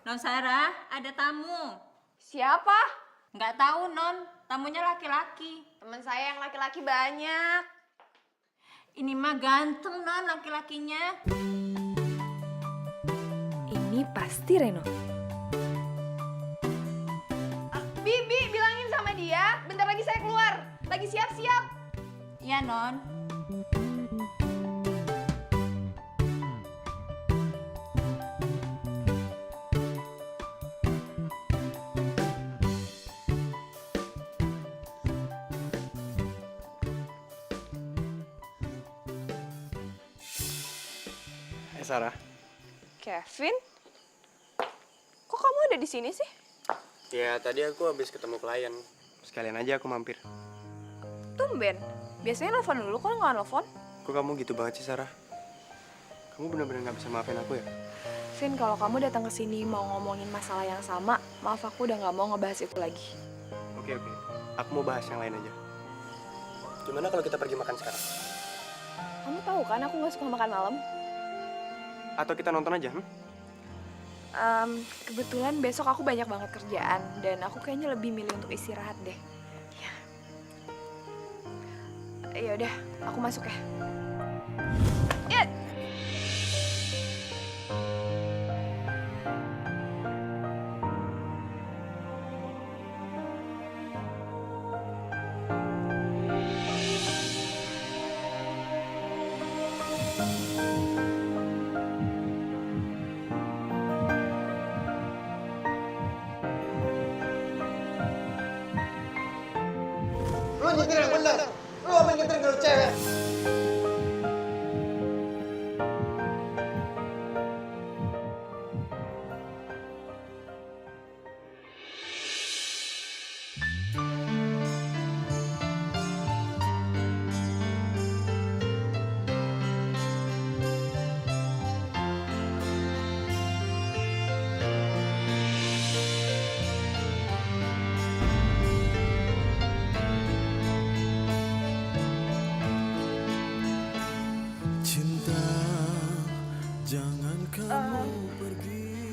Non Sarah, ada tamu. Siapa? Nggak tahu, Non. Tamunya laki-laki. Teman saya yang laki-laki banyak. Ini mah ganteng, Non, laki-lakinya. Ini pasti Reno. Bibi, bilangin sama dia, bentar lagi saya keluar. Lagi siap-siap. Iya, Non. Sarah. Kevin? Kok kamu ada di sini sih? Ya, tadi aku habis ketemu klien. Sekalian aja aku mampir. Tumben. Biasanya nelfon dulu, kok nggak nelfon? Kok kamu gitu banget sih, Sarah? Kamu benar-benar nggak bisa maafin aku ya? Vin, kalau kamu datang ke sini mau ngomongin masalah yang sama, maaf aku udah nggak mau ngebahas itu lagi. Oke. Aku mau bahas yang lain aja. Gimana kalau kita pergi makan sekarang? Kamu tahu kan aku nggak suka makan malam? Atau kita nonton aja, Kebetulan besok aku banyak banget kerjaan dan aku kayaknya lebih milih untuk istirahat deh. Ya udah, aku masuk ya. Lu nyetir yang bener. Lu ambil nyetir kalau cewek.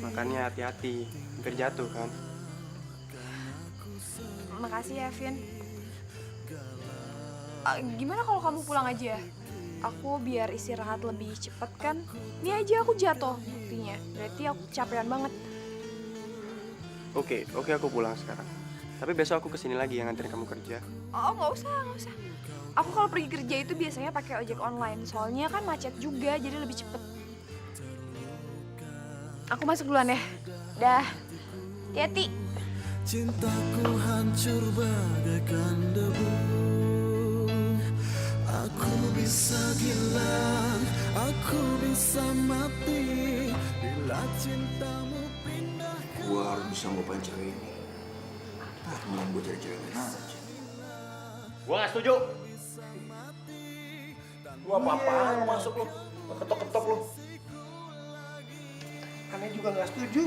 Makannya hati-hati, hampir jatuh kan? Makasih ya, Vin. Gimana kalau kamu pulang aja? Aku biar istirahat lebih cepet kan? Ini aja aku jatuh buktinya. Berarti aku capean banget. Oke, aku pulang sekarang. Tapi besok aku kesini lagi yang nganterin kamu kerja. Oh, nggak usah. Aku kalau pergi kerja itu biasanya pakai ojek online. Soalnya kan macet juga, jadi lebih cepet. Aku masuk duluan ya. Dah. Hati-hati. Cintaku hancur bagaikan debu. Aku bisa gila, aku bisa mati bila cintamu pindah ke... Gue harus bisa ngelupain cewek ini. Temen gue cari cewek lain aja. Gue nggak setuju. Lu apa-apaan lu masuk lu? Ketok-ketok lu. Aneh juga nggak setuju.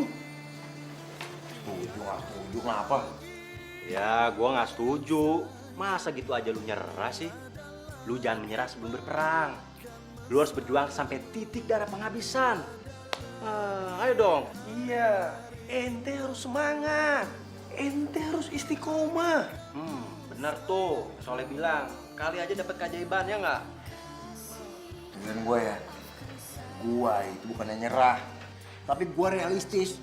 Setuju nggak setuju, kenapa? Ya, gue nggak setuju. Masa gitu aja lu nyerah sih? Lu jangan menyerah sebelum berperang. Lu harus berjuang sampai titik darah penghabisan. Ayo dong. Iya, ente harus semangat. Ente harus istiqomah. Bener tuh. Soleh bilang, kali aja dapat keajaiban ya nggak? Dengerin gue ya. Gue itu bukannya nyerah. Tapi gue realistis.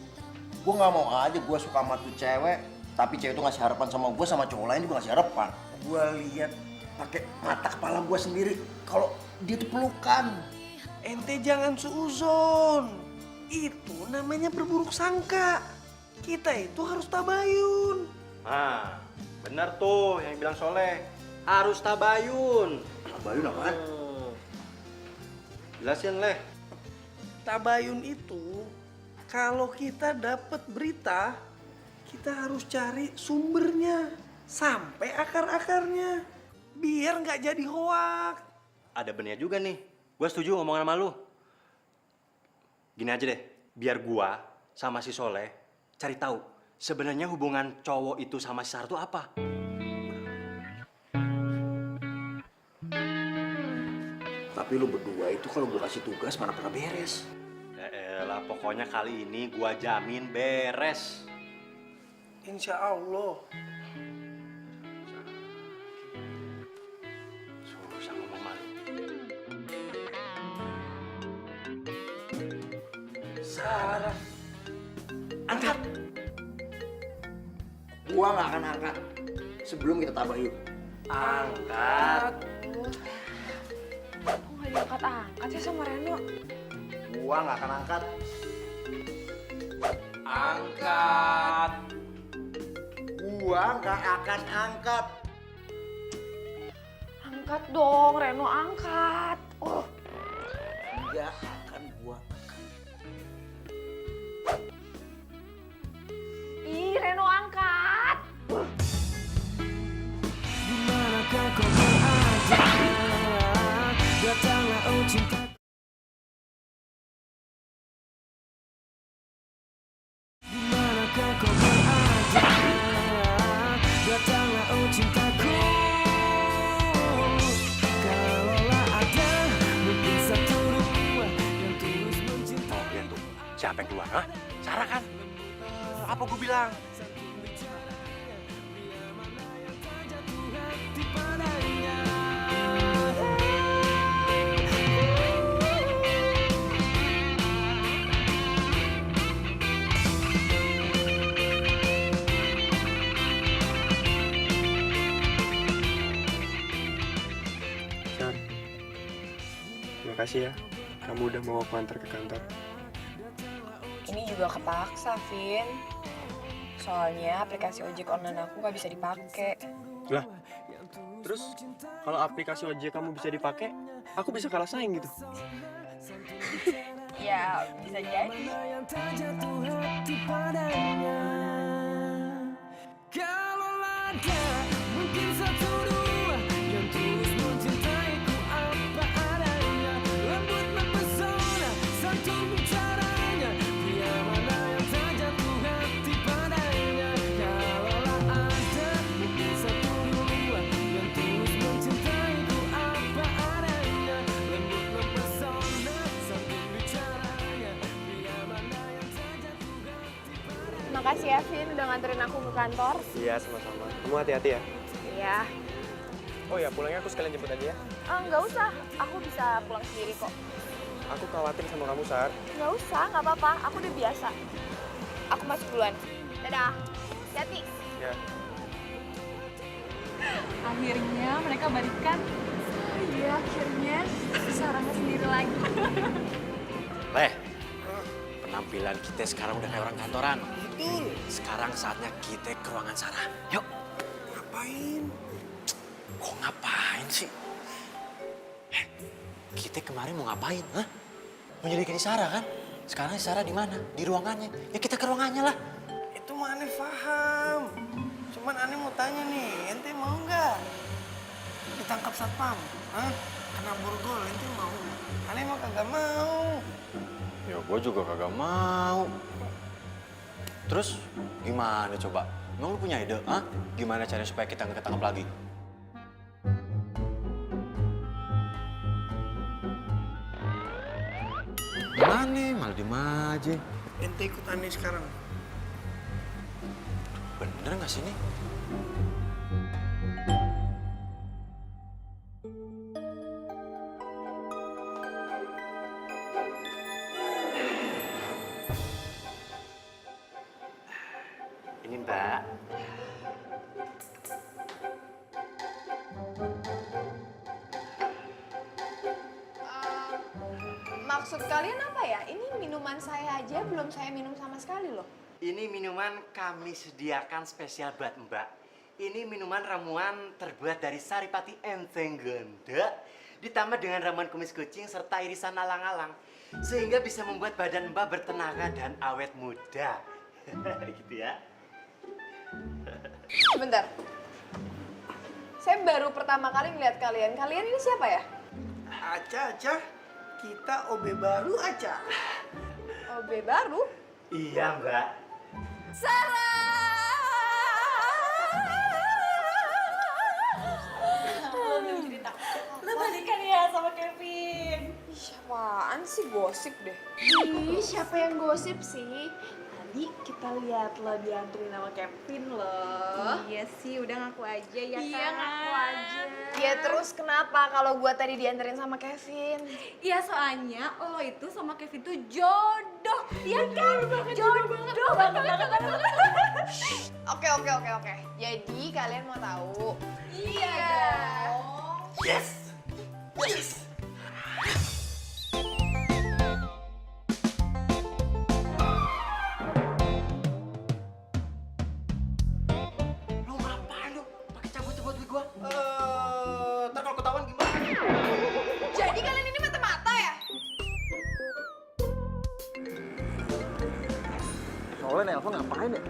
Gue nggak mau aja gue suka sama tuh cewek. Tapi cewek itu ngasih harapan sama gue, sama cowok lain juga ngasih harapan. Gue lihat pakai mata kepala gue sendiri kalau dia tuh pelukan. Ente jangan suuzon. Itu namanya berburuk sangka. Kita itu harus tabayun. Nah, bener tuh yang bilang Soleh. Harus tabayun. Tabayun apaan? Jelasin, Leh. Tabayun itu kalau kita dapat berita, kita harus cari sumbernya sampai akar-akarnya biar nggak jadi hoak. Ada benernya juga nih. Gue setuju omongan sama lu. Gini aja deh, biar gua sama si Soleh cari tahu sebenarnya hubungan cowok itu sama si Sarah itu apa. Tapi lu berdua itu kalau gue kasih tugas mana pernah beres. Elah, pokoknya kali ini gua jamin beres. Insya Allah. Susah ngomong malu. Sarah, angkat. Gua nggak akan angkat sebelum kita tabayun. Angkat. Kok nggak diangkat-angkat sih sama Reno? Gua nggak akan angkat. Angkat. Gua nggak akan angkat. Angkat dong, Reno angkat. Nggak akan gua. Ih, Reno angkat. Dimanakah kau berada? Datanglah oh cinta. Dimanakah kau berada? Datanglah oh cintaku. Kalaulah ada mungkin satu dua yang tulus mencintai. Lihat tuh, siapa yang keluar? Hah? Sarah kan? Apa gue bilang? Terima kasih ya, kamu udah mau aku antar ke kantor. Ini juga kepaksa, Vin. Soalnya aplikasi ojek online aku nggak bisa dipakai. Lah, terus kalau aplikasi ojek kamu bisa dipakai, aku bisa kalah saing gitu. Ya, bisa jadi. Yang tak jatuh hati padanya. Kalau ada mungkin satu dua yang tulus mencintaiku apa adanya. Lembut mempesona, santun bicaranya. Dia mana yang tak jatuh hati padanya. Kalaulah ada mungkin satu dua yang tulus mencintaiku apa adanya. Lembut mempesona, santun bicaranya. Dia mana yang tak jatuh hati padanya. Makasih ya, Vin, udah nganterin aku ke kantor. Iya, sama-sama. Kamu hati-hati ya. Iya. Oh ya, pulangnya aku sekalian jemput aja ya. Nggak usah, aku bisa pulang sendiri kok. Aku khawatir sama kamu, Sar. Nggak usah, nggak apa-apa, aku udah biasa. Aku masuk duluan. Dadah, hati-hati. Ya. Akhirnya mereka balikan. Iya, akhirnya Sarahnya sendiri lagi. Leh, penampilan kita sekarang udah kayak orang kantoran. betul. Sekarang saatnya kita ke ruangan Sarah. Yuk. Ngapain? Kok ngapain sih? Kita kemarin mau ngapain? Hah? Mau nyelidikin Sarah kan? Sekarang Sarah di mana? Di ruangannya. Ya kita ke ruangannya lah. Itu mah aneh paham. Cuman aneh mau tanya nih, ente mau nggak ditangkap satpam? Hah? Kena borgol, ente mau? Aneh mah kagak mau. Ya gue juga kagak mau. Terus gimana coba? Emang lu punya ide? Hah? Gimana caranya supaya kita nggak ketangkap lagi? Gimana? Malah diem aja. Ente ikut aneh sekarang. Bener nggak sih ini? Ini Mbak. Maksud kalian apa ya? Ini minuman saya aja belum saya minum sama sekali loh. Ini minuman kami sediakan spesial buat Mbak. Ini minuman ramuan terbuat dari saripati enteng ganda, ditambah dengan ramuan kumis kucing serta irisan alang-alang, sehingga bisa membuat badan Mbak bertenaga dan awet muda. Gitu ya. Sebentar. Saya baru pertama kali ngeliat kalian. Kalian ini siapa ya? Aca, kita OB baru Aca. OB baru? Iya Mbak. Lu balikan ya sama Kevin. Ih, apaan sih gosip deh? Ih, siapa yang gosip sih? Tadi kita lihat lo dianterin sama Kevin loh. Iya sih, udah ngaku aja ya kan? Iya, ngaku aja. Ya terus kenapa kalau gua tadi dianterin sama Kevin? Iya soalnya lo itu sama Kevin tuh jodoh, iya kan? Jodoh banget. Oke. Jadi kalian mau tahu? Iya dong. Yes. Lu ngapain lu? Pakai cabut-cabut duit gua? Ntar kalau ketahuan gimana? Jadi kalian ini mata-mata ya? Soalnya nelpon ngapain ya?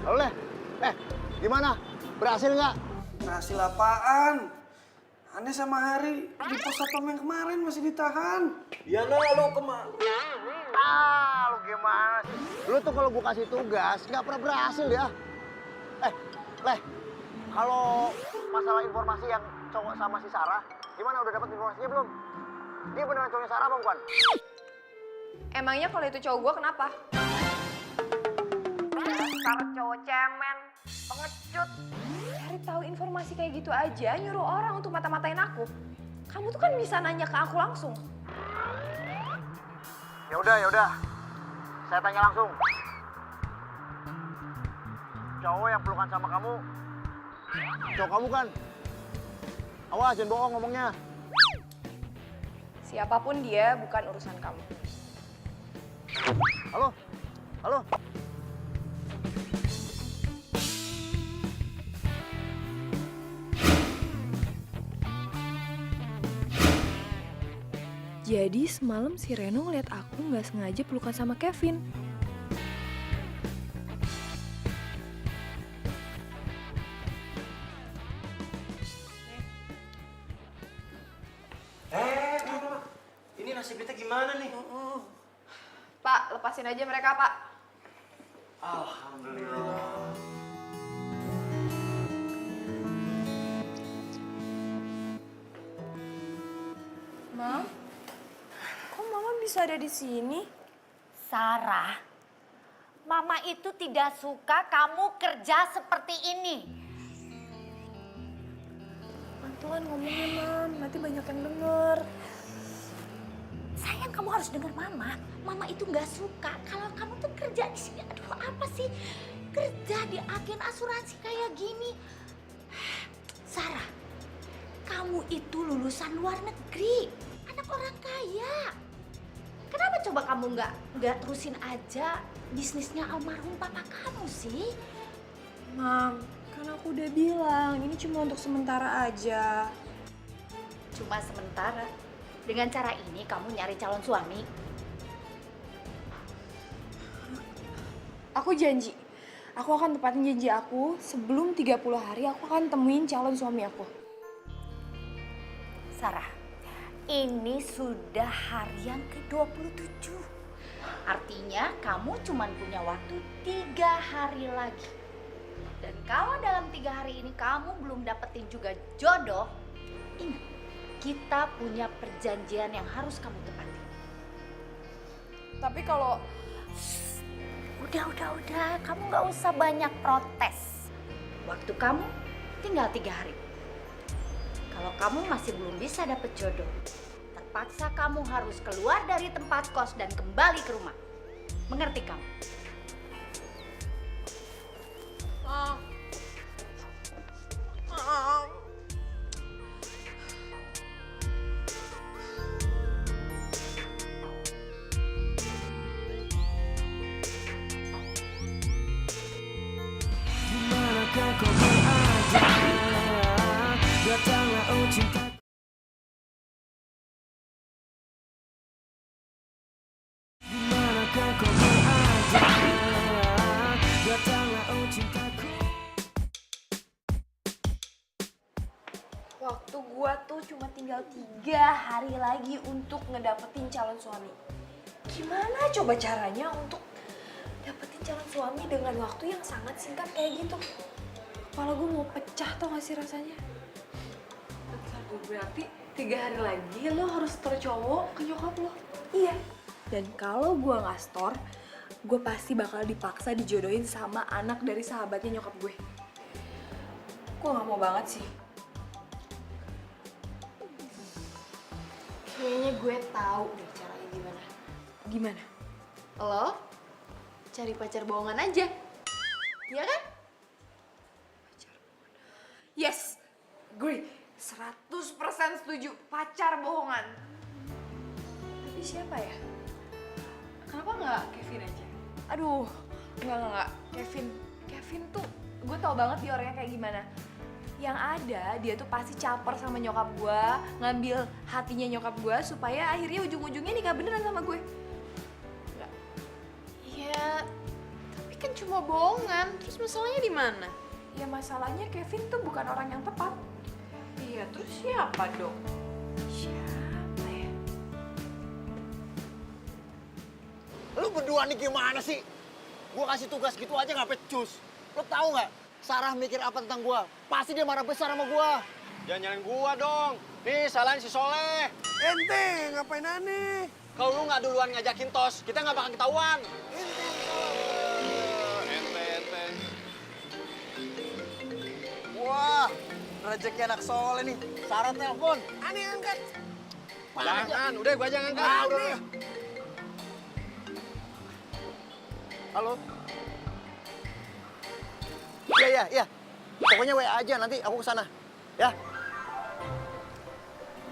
Halo, gimana? Berhasil nggak? Berhasil apaan? Aneh sama Hari di pos satpam yang kemarin masih ditahan. Ya lu kemana? Lu gimana sih? Lu tuh kalau gua kasih tugas nggak pernah berhasil ya. Kalau masalah informasi yang cowok sama si Sarah, gimana udah dapat informasinya belum? Dia beneran cowoknya Sarah apa bukan? Emangnya kalau itu cowok gua kenapa? Dasar cowok cemen, pengecut. Cari tahu informasi kayak gitu aja, nyuruh orang untuk mata-matain aku. Kamu tuh kan bisa nanya ke aku langsung. Ya udah. Saya tanya langsung. Cowok yang pelukan sama kamu, cowok kamu kan? Awas, jangan bohong ngomongnya. Siapapun dia, bukan urusan kamu. Halo? Jadi semalam si Reno ngeliat aku nggak sengaja pelukan sama Kevin. Ini nasib kita gimana nih? Pak, lepasin aja mereka, Pak. Alhamdulillah. Mam, kok Mama bisa ada di sini? Sarah, Mama itu tidak suka kamu kerja seperti ini. Pelan-pelan ngomongnya, Mam. Nanti banyak yang denger. Sayang, kamu harus dengar Mama. Mama itu nggak suka kalau kamu tuh kerja di sini. Aduh, apa sih? Kerja di agen asuransi kayak gini. Sarah, kamu itu lulusan luar negeri. Anak orang kaya. Kenapa coba kamu nggak terusin aja bisnisnya almarhum papa kamu sih? Mam, kan aku udah bilang, ini cuma untuk sementara aja. Cuma sementara. Dengan cara ini kamu nyari calon suami. Aku janji, aku akan tepatin janji aku. Sebelum 30 hari aku akan temuin calon suami aku. Sarah, ini sudah hari yang ke-27. Artinya kamu cuma punya waktu 3 hari lagi. Dan kalau dalam 3 hari ini kamu belum dapetin juga jodoh, ingat, kita punya perjanjian yang harus kamu tepati. Tapi kalau... Udah, kamu nggak usah banyak protes. Waktu kamu tinggal 3 hari. Kalau kamu masih belum bisa dapet jodoh, terpaksa kamu harus keluar dari tempat kos dan kembali ke rumah. Mengerti kamu? Dimanakah kau berada? Datanglah oh cinta. Dimanakah kau berada? Datanglah oh cintaku. Waktu gua tuh cuma tinggal 3 hari lagi untuk ngedapetin calon suami. Gimana coba caranya untuk dapetin calon suami dengan waktu yang sangat singkat kayak gitu? Kepala gue mau pecah tau gak sih rasanya? Berarti 3 hari lagi lo harus store cowok ke nyokap lo? Iya. Dan kalau gue gak store, gue pasti bakal dipaksa dijodohin sama anak dari sahabatnya nyokap gue. Gue gak mau banget sih. Kayaknya gue tahu deh caranya gimana. Gimana? Lo cari pacar bohongan aja. Iya kan? Pacar bohongan. Yes, gue 100% setuju pacar bohongan. Tapi siapa ya? Kenapa nggak Kevin aja? Aduh, nggak. Kevin tuh gue tau banget dia orangnya kayak gimana. Yang ada dia tuh pasti caper sama nyokap gue, ngambil hatinya nyokap gue supaya akhirnya ujung-ujungnya nikah beneran sama gue. Enggak. Ya, tapi kan cuma bohongan. Terus masalahnya di mana? Ya masalahnya Kevin tuh bukan orang yang tepat. Iya, terus siapa dong? Siapa ya? Lu berdua nih gimana sih? Gua kasih tugas gitu aja nggak pecus. Lu tahu nggak? Sarah mikir apa tentang gua? Pasti dia marah besar sama gua. Jangan nyalain gua dong. Nih, salahin si Soleh. Ente, ngapain aneh? Kalau lu nggak duluan ngajakin tos, kita nggak bakal ketahuan. Ente. Wah, rezeki anak Soleh nih. Sarah telepon. Aneh angkat. Jangan, udah gua aja ngangkat. Udah. Halo. Iya. Pokoknya WA aja, nanti aku kesana. Ya.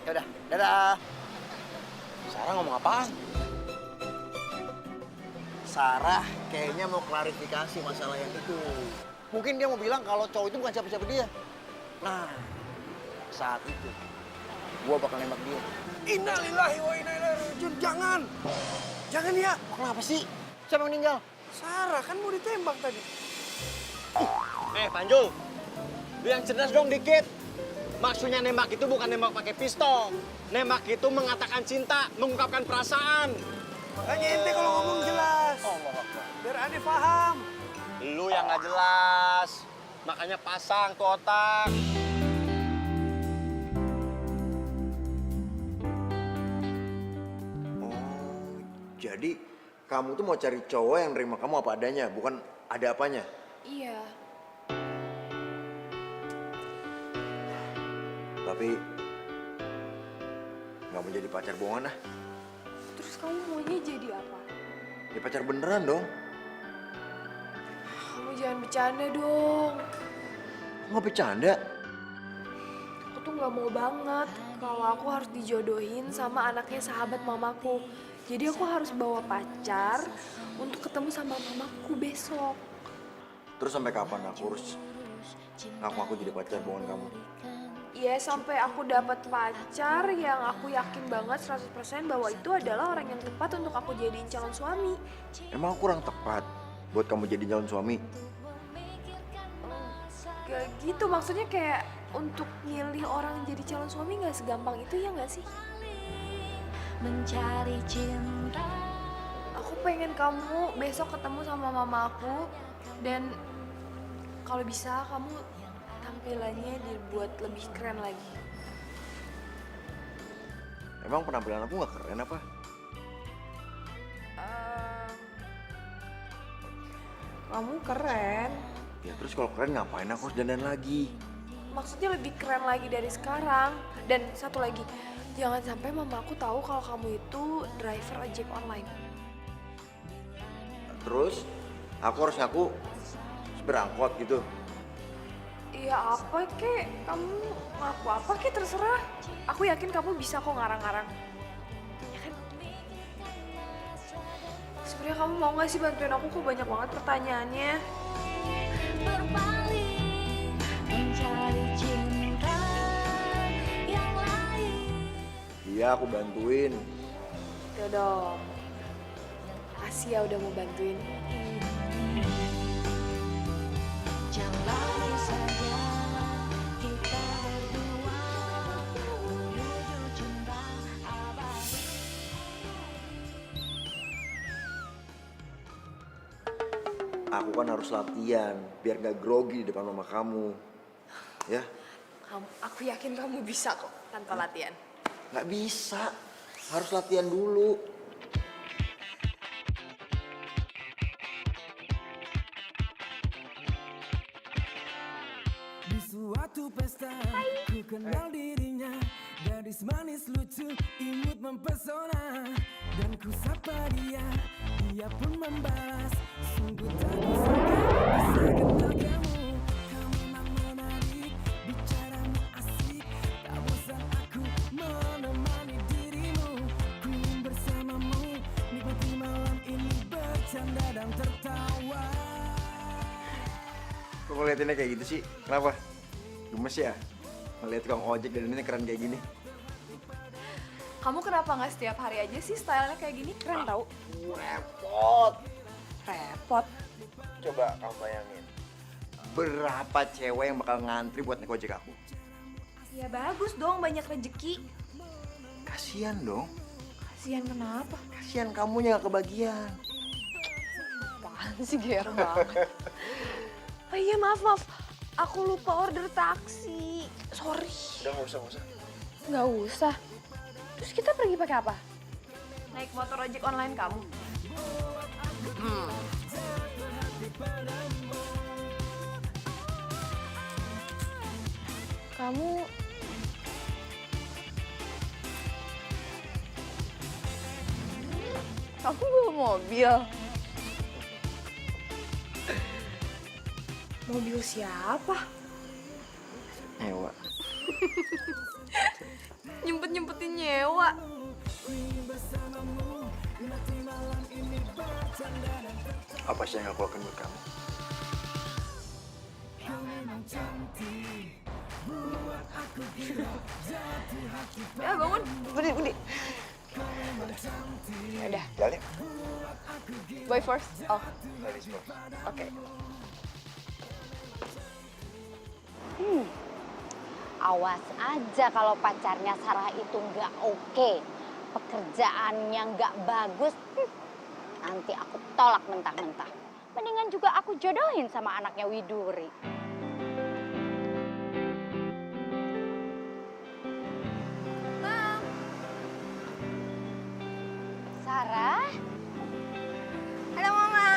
Ya udah, dadah. Sarah ngomong apaan? Sarah kayaknya mau klarifikasi masalah yang itu. Mungkin dia mau bilang kalau cowok itu bukan siapa-siapa dia. Nah, saat itu gua bakal nembak dia. Innalillahi wa inna ilaihi rajiun. Jangan. Jangan ya. Kenapa sih? Siapa yang meninggal? Sarah kan mau ditembak tadi. Panjul, lu yang cerdas dong dikit. Maksudnya nembak itu bukan nembak pakai pistol. Nembak itu mengatakan cinta, mengungkapkan perasaan. Makanya ente kalau ngomong jelas. Allah Akbar. Biar aneh paham. Lu yang nggak jelas. Makanya pasang tuh otak. Oh, jadi kamu tuh mau cari cowok yang nerima kamu apa adanya, bukan ada apanya? Iya. Tapi nggak mau jadi pacar bohongan ah. Terus kamu maunya jadi apa? Ya pacar beneran dong. Kamu jangan bercanda dong. Nggak bercanda. Aku tuh nggak mau banget kalau aku harus dijodohin sama anaknya sahabat mamaku. Jadi aku harus bawa pacar untuk ketemu sama mamaku besok. Terus sampai kapan aku harus ngaku jadi pacar bohongan kamu? Ya sampai aku dapat pacar yang aku yakin banget 100% bahwa itu adalah orang yang tepat untuk aku jadiin calon suami. Emang aku kurang tepat buat kamu jadi calon suami? Gak gitu, maksudnya kayak untuk milih orang jadi calon suami gak segampang itu ya gak sih? Mencari cinta. Aku pengen kamu besok ketemu sama mama aku dan kalau bisa kamu tampilannya dibuat lebih keren lagi. Emang penampilan aku nggak keren apa? Kamu keren. Ya terus kalau keren ngapain aku harus dandan lagi? Maksudnya lebih keren lagi dari sekarang. Dan satu lagi, jangan sampai mama aku tahu kalau kamu itu driver ojek online. Terus aku harus ngaku supir angkot gitu? Iya apa kek, kamu ngaku apa kek terserah. Aku yakin kamu bisa kok ngarang-ngarang. Ya kan? Sebenarnya kamu mau gak sih bantuin aku? Kok banyak banget pertanyaannya. Berpaling mencari cinta yang lain. Iya aku bantuin. Tuh dong. Makasih ya udah mau bantuin. Jalani saja kita berdua menuju cinta abadi. Aku kan harus latihan biar gak grogi di depan mama kamu. Ya? Aku yakin kamu bisa kok tanpa latihan. Gak bisa. Harus latihan dulu. Di suatu pesta ku kenal dirinya, gadis manis lucu imut mempesona, dan ku sapa dia, dia pun membalas, sungguh tak kusangka bisa kenal kamu. Kamu memang menarik, bicaramu asik, tak bosan aku menemani dirimu. Ku ingin bersamamu, nikmati malam ini bercanda dan tertawa. Kok ngeliatinnya kayak gitu sih? Kenapa? Gemes ya? Ngeliat tukang ojek dan ini keren kayak gini. Kamu kenapa nggak setiap hari aja sih stylenya kayak gini? Keren tau. Repot. Repot. Coba kamu bayangin. Berapa cewek yang bakal ngantri buat naik ojek aku? Ya bagus dong, banyak rezeki. Kasian dong. Kasian kenapa? Kasian kamunya gak kebagian. Apaan sih GR banget. Oh iya maaf. Aku lupa order taksi. Sorry. Udah gak usah. Nggak usah. Terus kita pergi pakai apa? Naik motor ojek online kamu. Kamu bawa mobil. Mobil siapa? Ewa. Nyempet-nyempetin nyewa. Apa sih yang aku lakukan buat kamu? Ya bangun. Budi. Udah. Jalan ya? Boy first. Oh. Ladies first. Oke. Awas aja kalau pacarnya Sarah itu nggak oke, pekerjaannya nggak bagus, nanti aku tolak mentah-mentah. Mendingan juga aku jodohin sama anaknya Widuri. Mam. Sarah? Halo Mama.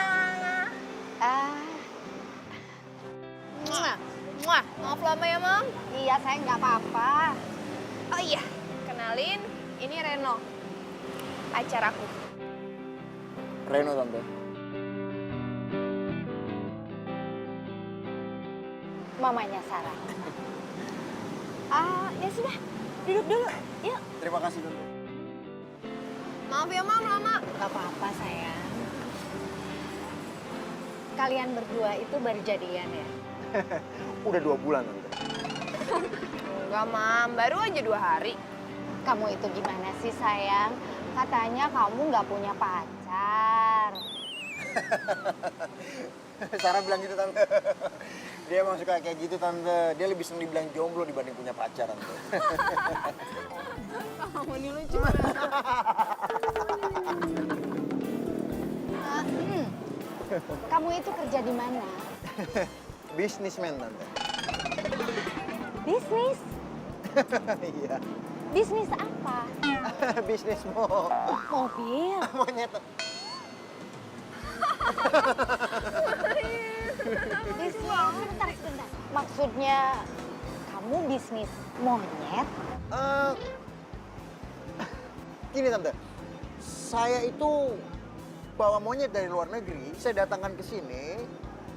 Maaf lama ya, Mam. Iya, saya nggak apa-apa. Oh iya, kenalin, ini Reno, pacar aku. Reno tante. Mamanya Sarah. Ya sudah, duduk dulu. Yuk. Terima kasih tante. Maaf ya, Mam, lama. Gak apa-apa sayang. Kalian berdua itu baru jadian ya? Udah 2 bulan, Tante. Enggak, Mam. Baru aja 2 hari. Kamu itu gimana sih sayang? Katanya kamu nggak punya pacar. Sarah bilang gitu, Tante. Dia emang suka kayak gitu, Tante. Dia lebih seneng dibilang jomblo dibanding punya pacar, Tante. Kamu ini lucu. Kamu itu kerja di mana? Bisnismen, Tante. Bisnis? Iya. Bisnis apa? Bisnis Mobil. monyet. Bisnis, sebentar. Maksudnya kamu bisnis monyet? Gini, Tante. Saya itu bawa monyet dari luar negeri, saya datangkan ke sini,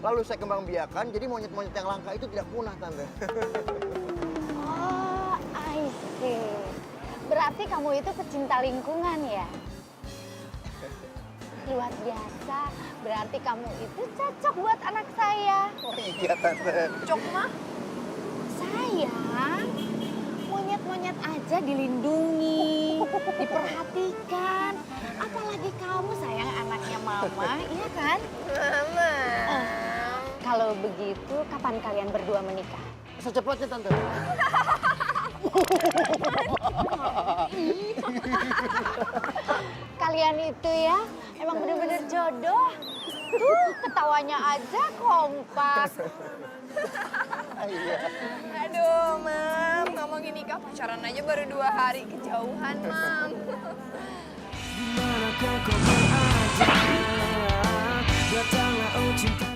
lalu saya kembangbiakan, jadi monyet-monyet yang langka itu tidak punah, Tante. Oh, I see. Berarti kamu itu pecinta lingkungan ya? Luar biasa. Berarti kamu itu cocok buat anak saya. Oh iya, Tante. Cocok mah? Sayang, monyet-monyet aja dilindungi, diperhatikan. Apalagi kamu sayang anaknya mama, iya kan? Mama. Kalau begitu, kapan kalian berdua menikah? Secepatnya, Tante. Kalian itu ya, emang bener-bener jodoh. Tuh, ketawanya aja kompak. Aduh, Mam. Ngomongin nikah pacaran aja baru 2 hari. Kejauhan, Mam. Dimanakah kau berada? Datanglah oh cinta.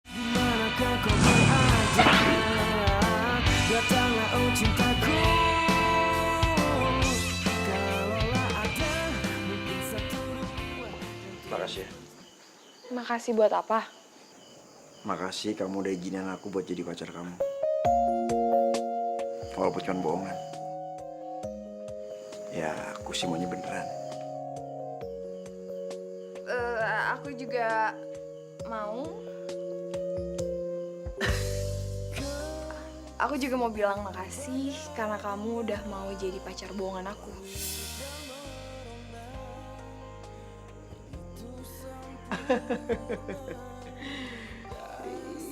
Dimanakah kau berada? Datanglah oh cintaku. Kalaulah ada mungkin 1, 2. Makasih ya. Makasih buat apa? Makasih kamu udah izinin aku buat jadi pacar kamu. Walaupun cuma bohongan. Ya, aku sih maunya beneran. Aku juga mau. Aku juga mau bilang makasih karena kamu udah mau jadi pacar bohongan aku.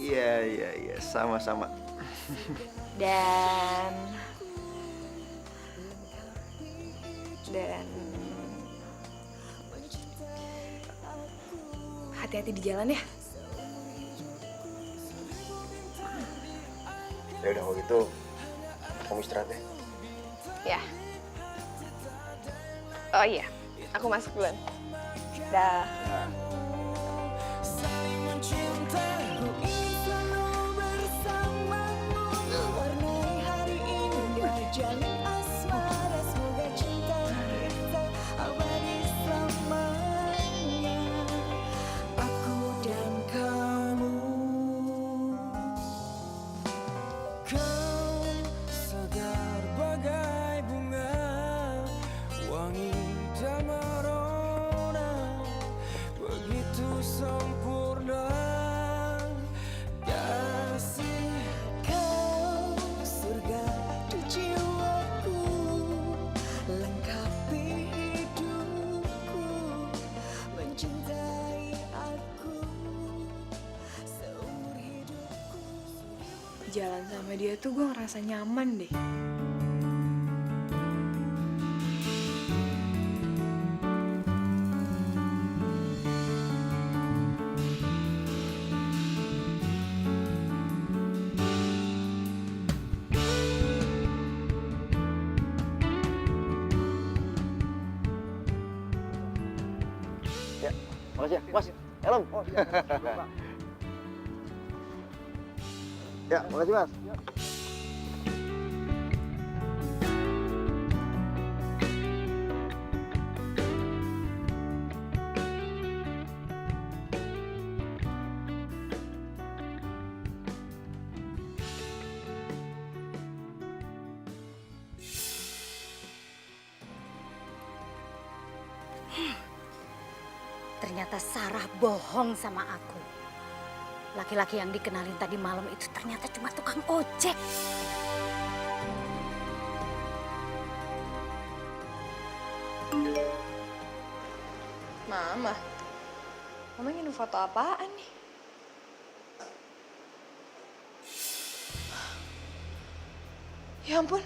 Iya, sama-sama. Dan hati-hati di jalan ya. Ya udah kalau gitu, kamu istirahat ya. Ya. Oh iya, aku masuk duluan. Dah. Saling mencinta, ku ingin selalu bersamamu. Warnai hari indah, jalin asmara. Semoga cinta kita abadi selamanya. Aku dan kamu. Kau segar bagai bunga, wangi dan merona, begitu sempurna. Kasih kau surga di jiwaku, lengkapi hidupku, mencintai aku seumur hidupku. Jalan sama dia tuh gue ngerasa nyaman deh. Ya, makasih ya. Mas, helm. Ya, makasih Mas. Ternyata Sarah bohong sama aku. Laki-laki yang dikenalin tadi malam itu ternyata cuma tukang ojek. Mama ingin foto apaan nih? Ya ampun,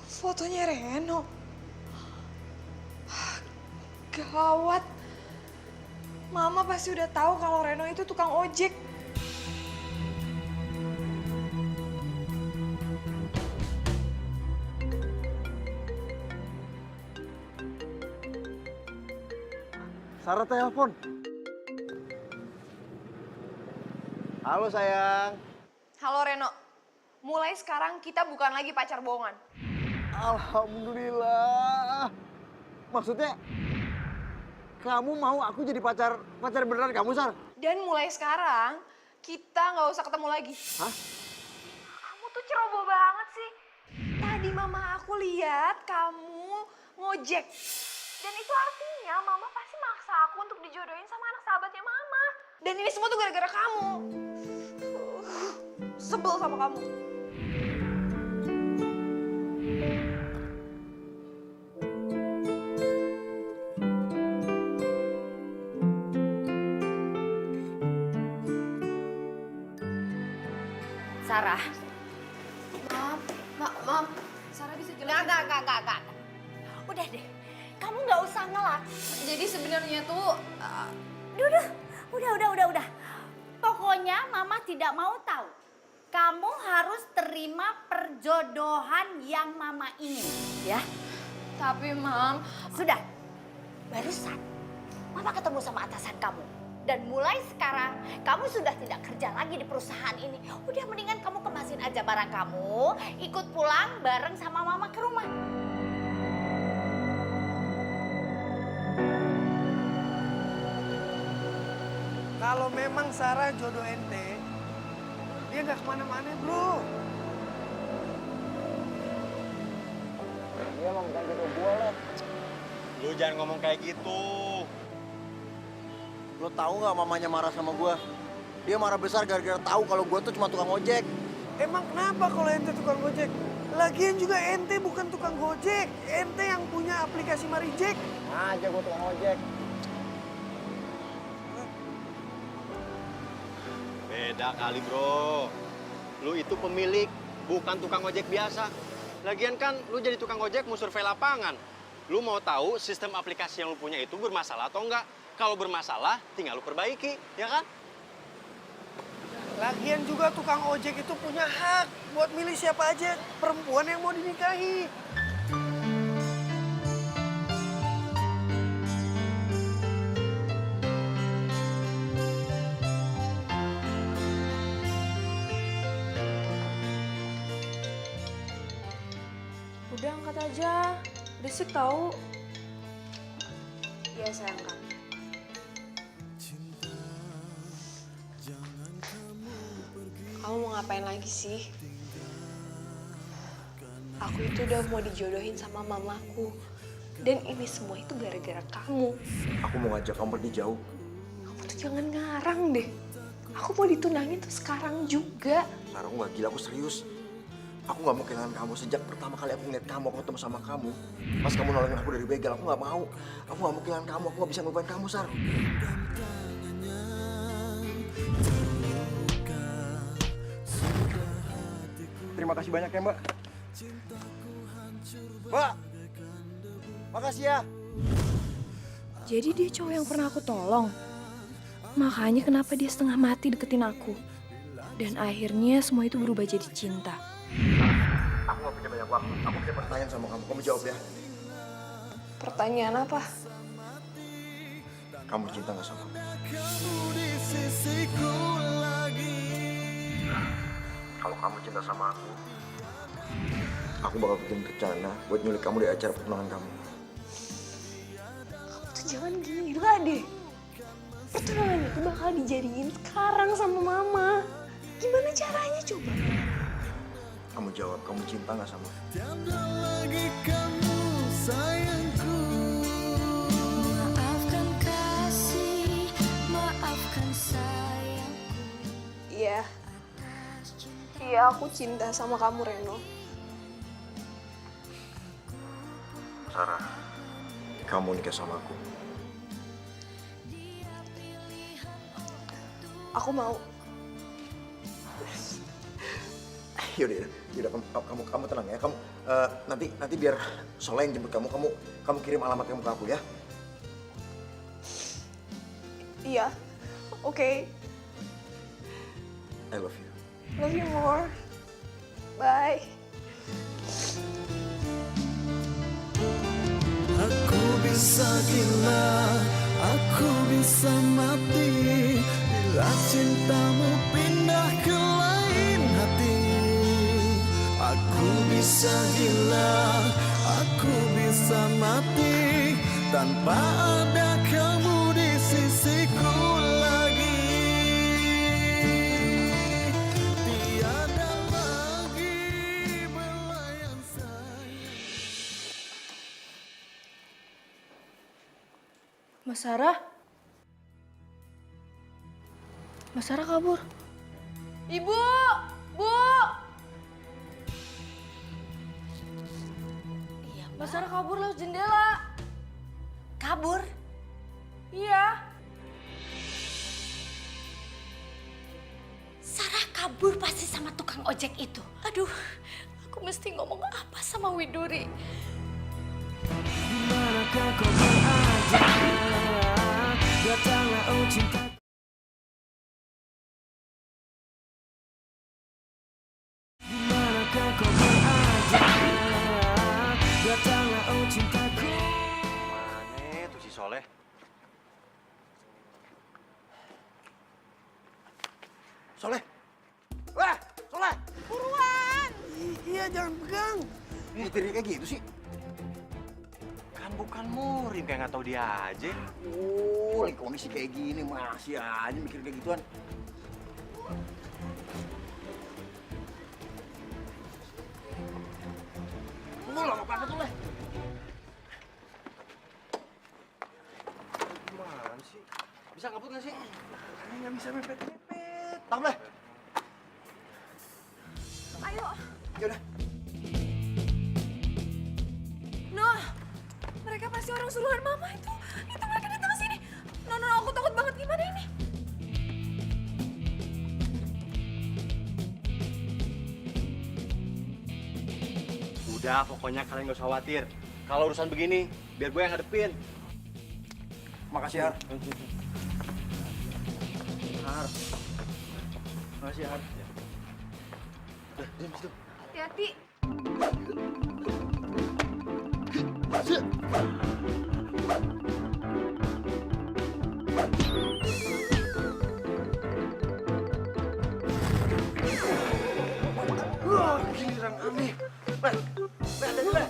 fotonya Reno. Gawat. Mama pasti udah tahu kalau Reno itu tukang ojek. Sarah telepon. Halo sayang. Halo Reno, mulai sekarang kita bukan lagi pacar bohongan. Alhamdulillah. Maksudnya kamu mau aku jadi pacar beneran kamu, Sar? Dan mulai sekarang kita nggak usah ketemu lagi. Hah? Kamu tuh ceroboh banget sih. Tadi mama aku lihat kamu ngojek. Dan itu artinya mama pasti maksa aku untuk dijodohin sama anak sahabatnya mama. Dan ini semua tuh gara-gara kamu. Sebel sama kamu. Sarah. Mam, Sarah bisa jelasin? Enggak. Udah deh, kamu nggak usah ngelak. Jadi sebenarnya tuh, Udah. Pokoknya Mama tidak mau tahu. Kamu harus terima perjodohan yang Mama ingin, ya? tapi Mam, Sudah, barusan Mama ketemu sama atasan kamu. Dan mulai sekarang kamu sudah tidak kerja lagi di perusahaan ini. Udah mendingan kamu kemasin aja barang kamu, ikut pulang bareng sama Mama ke rumah. Kalau memang Sarah jodoh ente, dia nggak kemana-mana, bro. Dia emang bukan jodoh gue lah. Lu jangan ngomong kayak gitu. Lu tahu nggak mamanya marah sama gue? Dia marah besar gara-gara tahu kalau gue tuh cuma tukang ojek. Emang kenapa kalau ente tukang gojek? Lagian juga ente bukan tukang gojek. Ente yang punya aplikasi Marijek. Aja gue tukang ojek. Beda kali bro. Lu itu pemilik, bukan tukang ojek biasa. Lagian kan lu jadi tukang ojek mau survei lapangan. Lu mau tahu sistem aplikasi yang lu punya itu bermasalah atau enggak? Kalau bermasalah, tinggal lu perbaiki, ya kan? Lagian juga tukang ojek itu punya hak buat milih siapa aja perempuan yang mau dinikahi. Udah angkat aja, berisik tahu. Iya saya angkat. Kamu mau ngapain lagi sih? Aku itu udah mau dijodohin sama mamaku. Dan ini semua itu gara-gara kamu. Aku mau ngajak kamu pergi jauh. Kamu tuh jangan ngarang deh. Aku mau ditunangin tuh sekarang juga. Sarah, aku gak gila, aku serius. Aku gak mau kehilangan kamu. Sejak pertama kali aku ngeliat kamu, aku ketemu sama kamu. Pas kamu nolongin aku dari begal, aku gak mau. Aku gak mau kehilangan kamu, aku gak bisa ngelupain kamu, Sar. Terima kasih banyak ya mbak. Mbak, makasih ya. Jadi dia cowok yang pernah aku tolong. Makanya kenapa dia setengah mati deketin aku. Dan akhirnya semua itu berubah jadi cinta. Aku gak punya banyak waktu. Aku punya pertanyaan sama kamu. Kamu jawab ya. Pertanyaan apa? Kamu cinta gak sama aku? Kalau kamu cinta sama aku bakal bikin rencana buat nyulik kamu di acara pertunangan kamu. Kamu tuh jangan gila deh. Pertunangan itu bakal dijadiin sekarang sama mama. Gimana caranya coba? Kamu jawab, kamu cinta gak sama aku? Tiada lagi kamu sayangku. Maafkan kasih Iya. Iya, aku cinta sama kamu, Reno. Sarah, kamu nikah sama aku. Aku mau. Yaudah, kamu tenang ya. Kamu nanti biar Soleh yang jemput kamu. Kamu kirim alamat kamu ke aku ya. Iya. Oke. I love you. Love you more. Bye. Aku bisa gila, aku bisa mati bila cintamu pindah ke lain hati. Aku bisa gila, aku bisa mati tanpa ada kamu di sisiku lagi. Tiada lagi belayan sayang. Mas Sarah? Mas Sarah kabur. Ibu! Bu! Iya, Mas Sarah kabur lewat jendela. kabur. Iya. Sarah kabur pasti sama tukang ojek itu. Aduh, aku mesti ngomong apa sama Widuri? Dimanakah kau berada? Datanglah oh cinta. Dimanakah kau berada? Datanglah oh cintaku. Mana tuh si Soleh? Soleh. Wah, Soleh. Buruan! Iya, jangan pegang. Nyetirnya kayak gitu sih. Kan bukan murim, kayak nggak tahu dia aja. Oh, lagi kondisi kayak gini masih aja mikir kayak gituan. Lama banget tuh, Leh. Gimana sih? Bisa ngaput nggak sih? Nggak bisa mepet-mepet. Tam, Leh. Ayo. Yaudah. Noh, mereka pasti orang suruhan mama itu. Itu mereka datang ke sini. No, aku takut banget. Gimana ini? Udah, pokoknya kalian nggak usah khawatir. Kalau urusan begini, biar gue yang ngadepin. Makasih, Har. Har. Makasih, Har. Udah, diam situ. Hati-hati. Giliran aneh. Leh, hati-hati, Leh.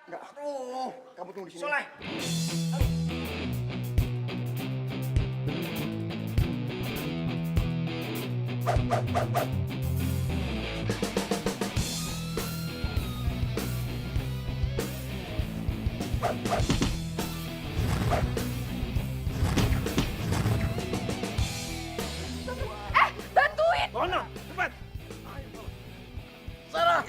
Enggak, aduh. Kamu tunggu di sini. Soleh. Bantuin! Mana? Cepat. Sarah.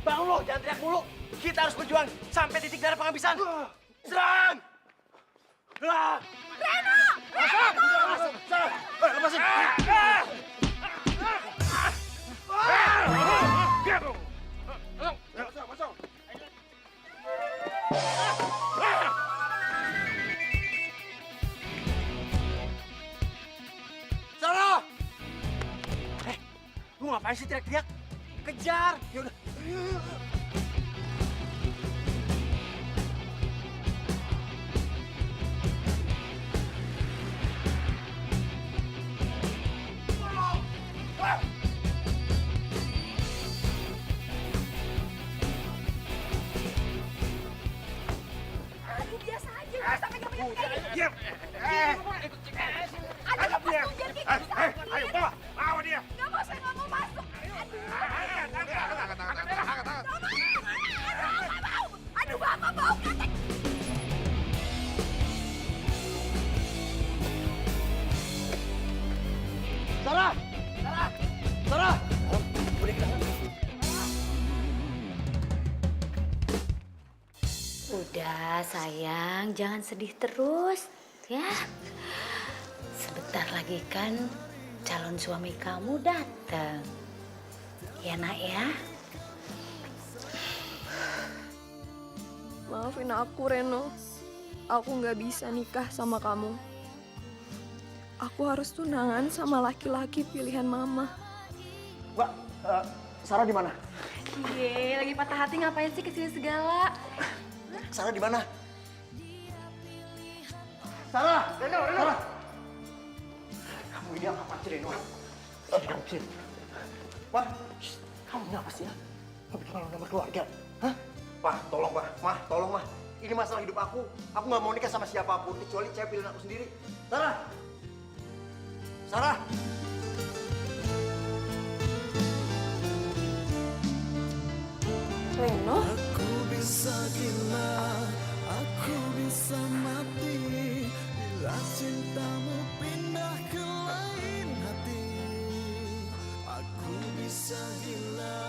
Bangun lo, jangan teriak mulu. Kita harus berjuang sampai titik darah penghabisan. Serang! Reno! Masuk! Sarah! Lepasin! Sarah! Lu ngapain sih teriak-teriak? Kejar! Yaudah. diam. Ayo, bawa dia. Nggak mau, saya nggak mau masuk. Aduh, Bapak mau ketek. Sarah! Sarah! Udah sayang, jangan sedih terus ya. Sebentar lagi kan calon suami kamu datang. Ya nak ya. Maafin aku, Reno. Aku nggak bisa nikah sama kamu. Aku harus tunangan sama laki-laki pilihan mama. Mbak, Sarah di mana? Iya, lagi patah hati ngapain sih kesini segala? Sarah di mana? Sarah! Reno! Sarah! Kamu ini apa sih, Reno? Kamu sih. Wah, kamu ini apa sih ya? Kamu bikin malu nama keluarga. Hah? Pak, tolong Pak. Mah, tolong Mah. Ini masalah hidup aku. Aku nggak mau nikah sama siapapun, kecuali cewek pilihan aku sendiri. Sarah! Sarah! Reno? Aku bisa gila, aku bisa mati bila cintamu pindah ke lain hati. Aku bisa gila,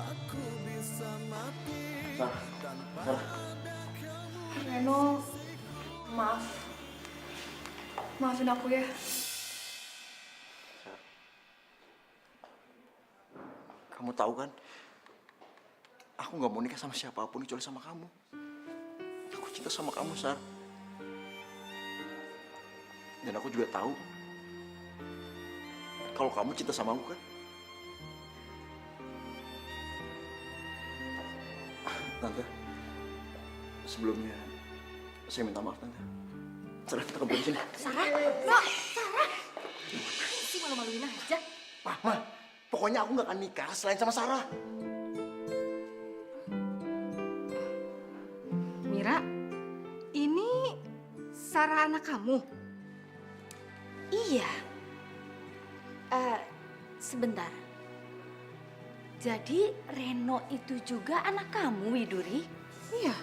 aku bisa mati tanpa ada kamu. Reno, maaf. Maafin aku ya. Kamu tahu kan? Aku nggak mau nikah sama siapapun kecuali sama kamu. Aku cinta sama kamu, Sar. Dan aku juga tahu kalau kamu cinta sama aku kan. Tante, sebelumnya saya minta maaf, Tante. Sarah, kita kembali sini. Sarah, no, Sarah. Si malu-maluin aja. Mama, pokoknya aku nggak akan nikah selain sama Sarah. Mira, ini Sarah anak kamu? Iya. Sebentar. Jadi Reno itu juga anak kamu, Widuri? Iya.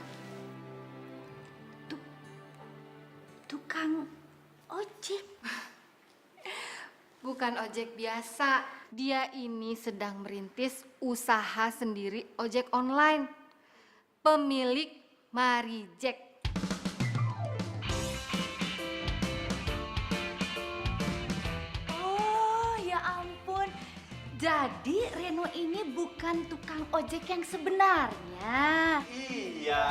Tukang ojek. Bukan ojek biasa. Dia ini sedang merintis usaha sendiri ojek online. Pemilik Marijek. Oh, ya ampun. Jadi Reno ini bukan tukang ojek yang sebenarnya. Iya.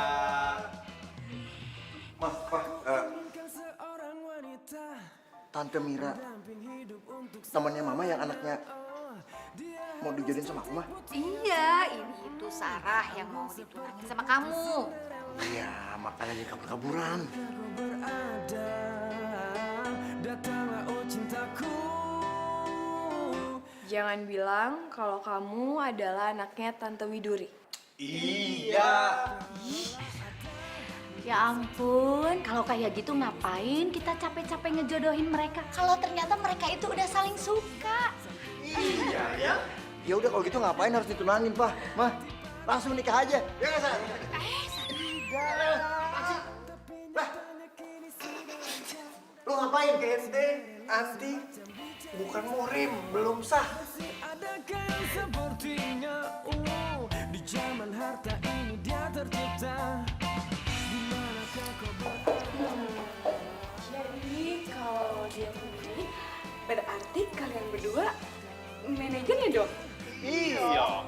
Tante Mira, temannya Mama yang anaknya mau dijodohin sama aku, Mah. Iya, ini itu Sarah yang mau ditunangin sama kamu. Iya, makanya dia kabur-kaburan. Datanglah oh cintaku. Jangan bilang kalau kamu adalah anaknya Tante Widuri. Iya. Ya ampun, kalau kayak gitu ngapain kita capek-capek ngejodohin mereka? Kalau ternyata mereka itu udah saling suka. Iya, ya. Ya udah kalau gitu ngapain harus ditunangin, Pak? Mah, langsung nikah aja. Ya nggak, Sar? Lo ngapain? Ente, anti, bukan murim, belum sah. Adakah yang sepertinya di zaman harta ini dia tercipta. Dimanakah kau berada? Jadi kalau dia putri, berarti kalian berdua manajernya dong? Iya.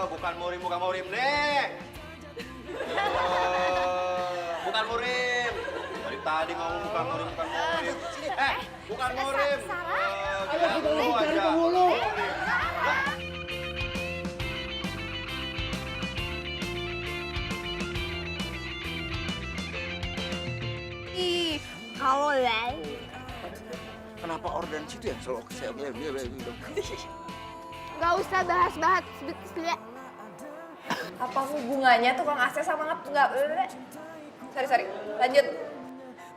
Bukan murim, Dek. Bukan murim. Dari tadi ngomong bukan murim. Bukan murim. Ayo kita lagi cari penghulu. Ih, kalau Kenapa orderan situ ya? Selalu saya bilang. nggak usah bahas-bahas Apa hubungannya tukang AC sama nggak? Sorry, lanjut.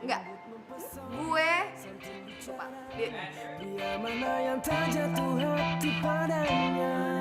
Enggak. Gue lupa. Dia mana yang tak jatuh hati padanya.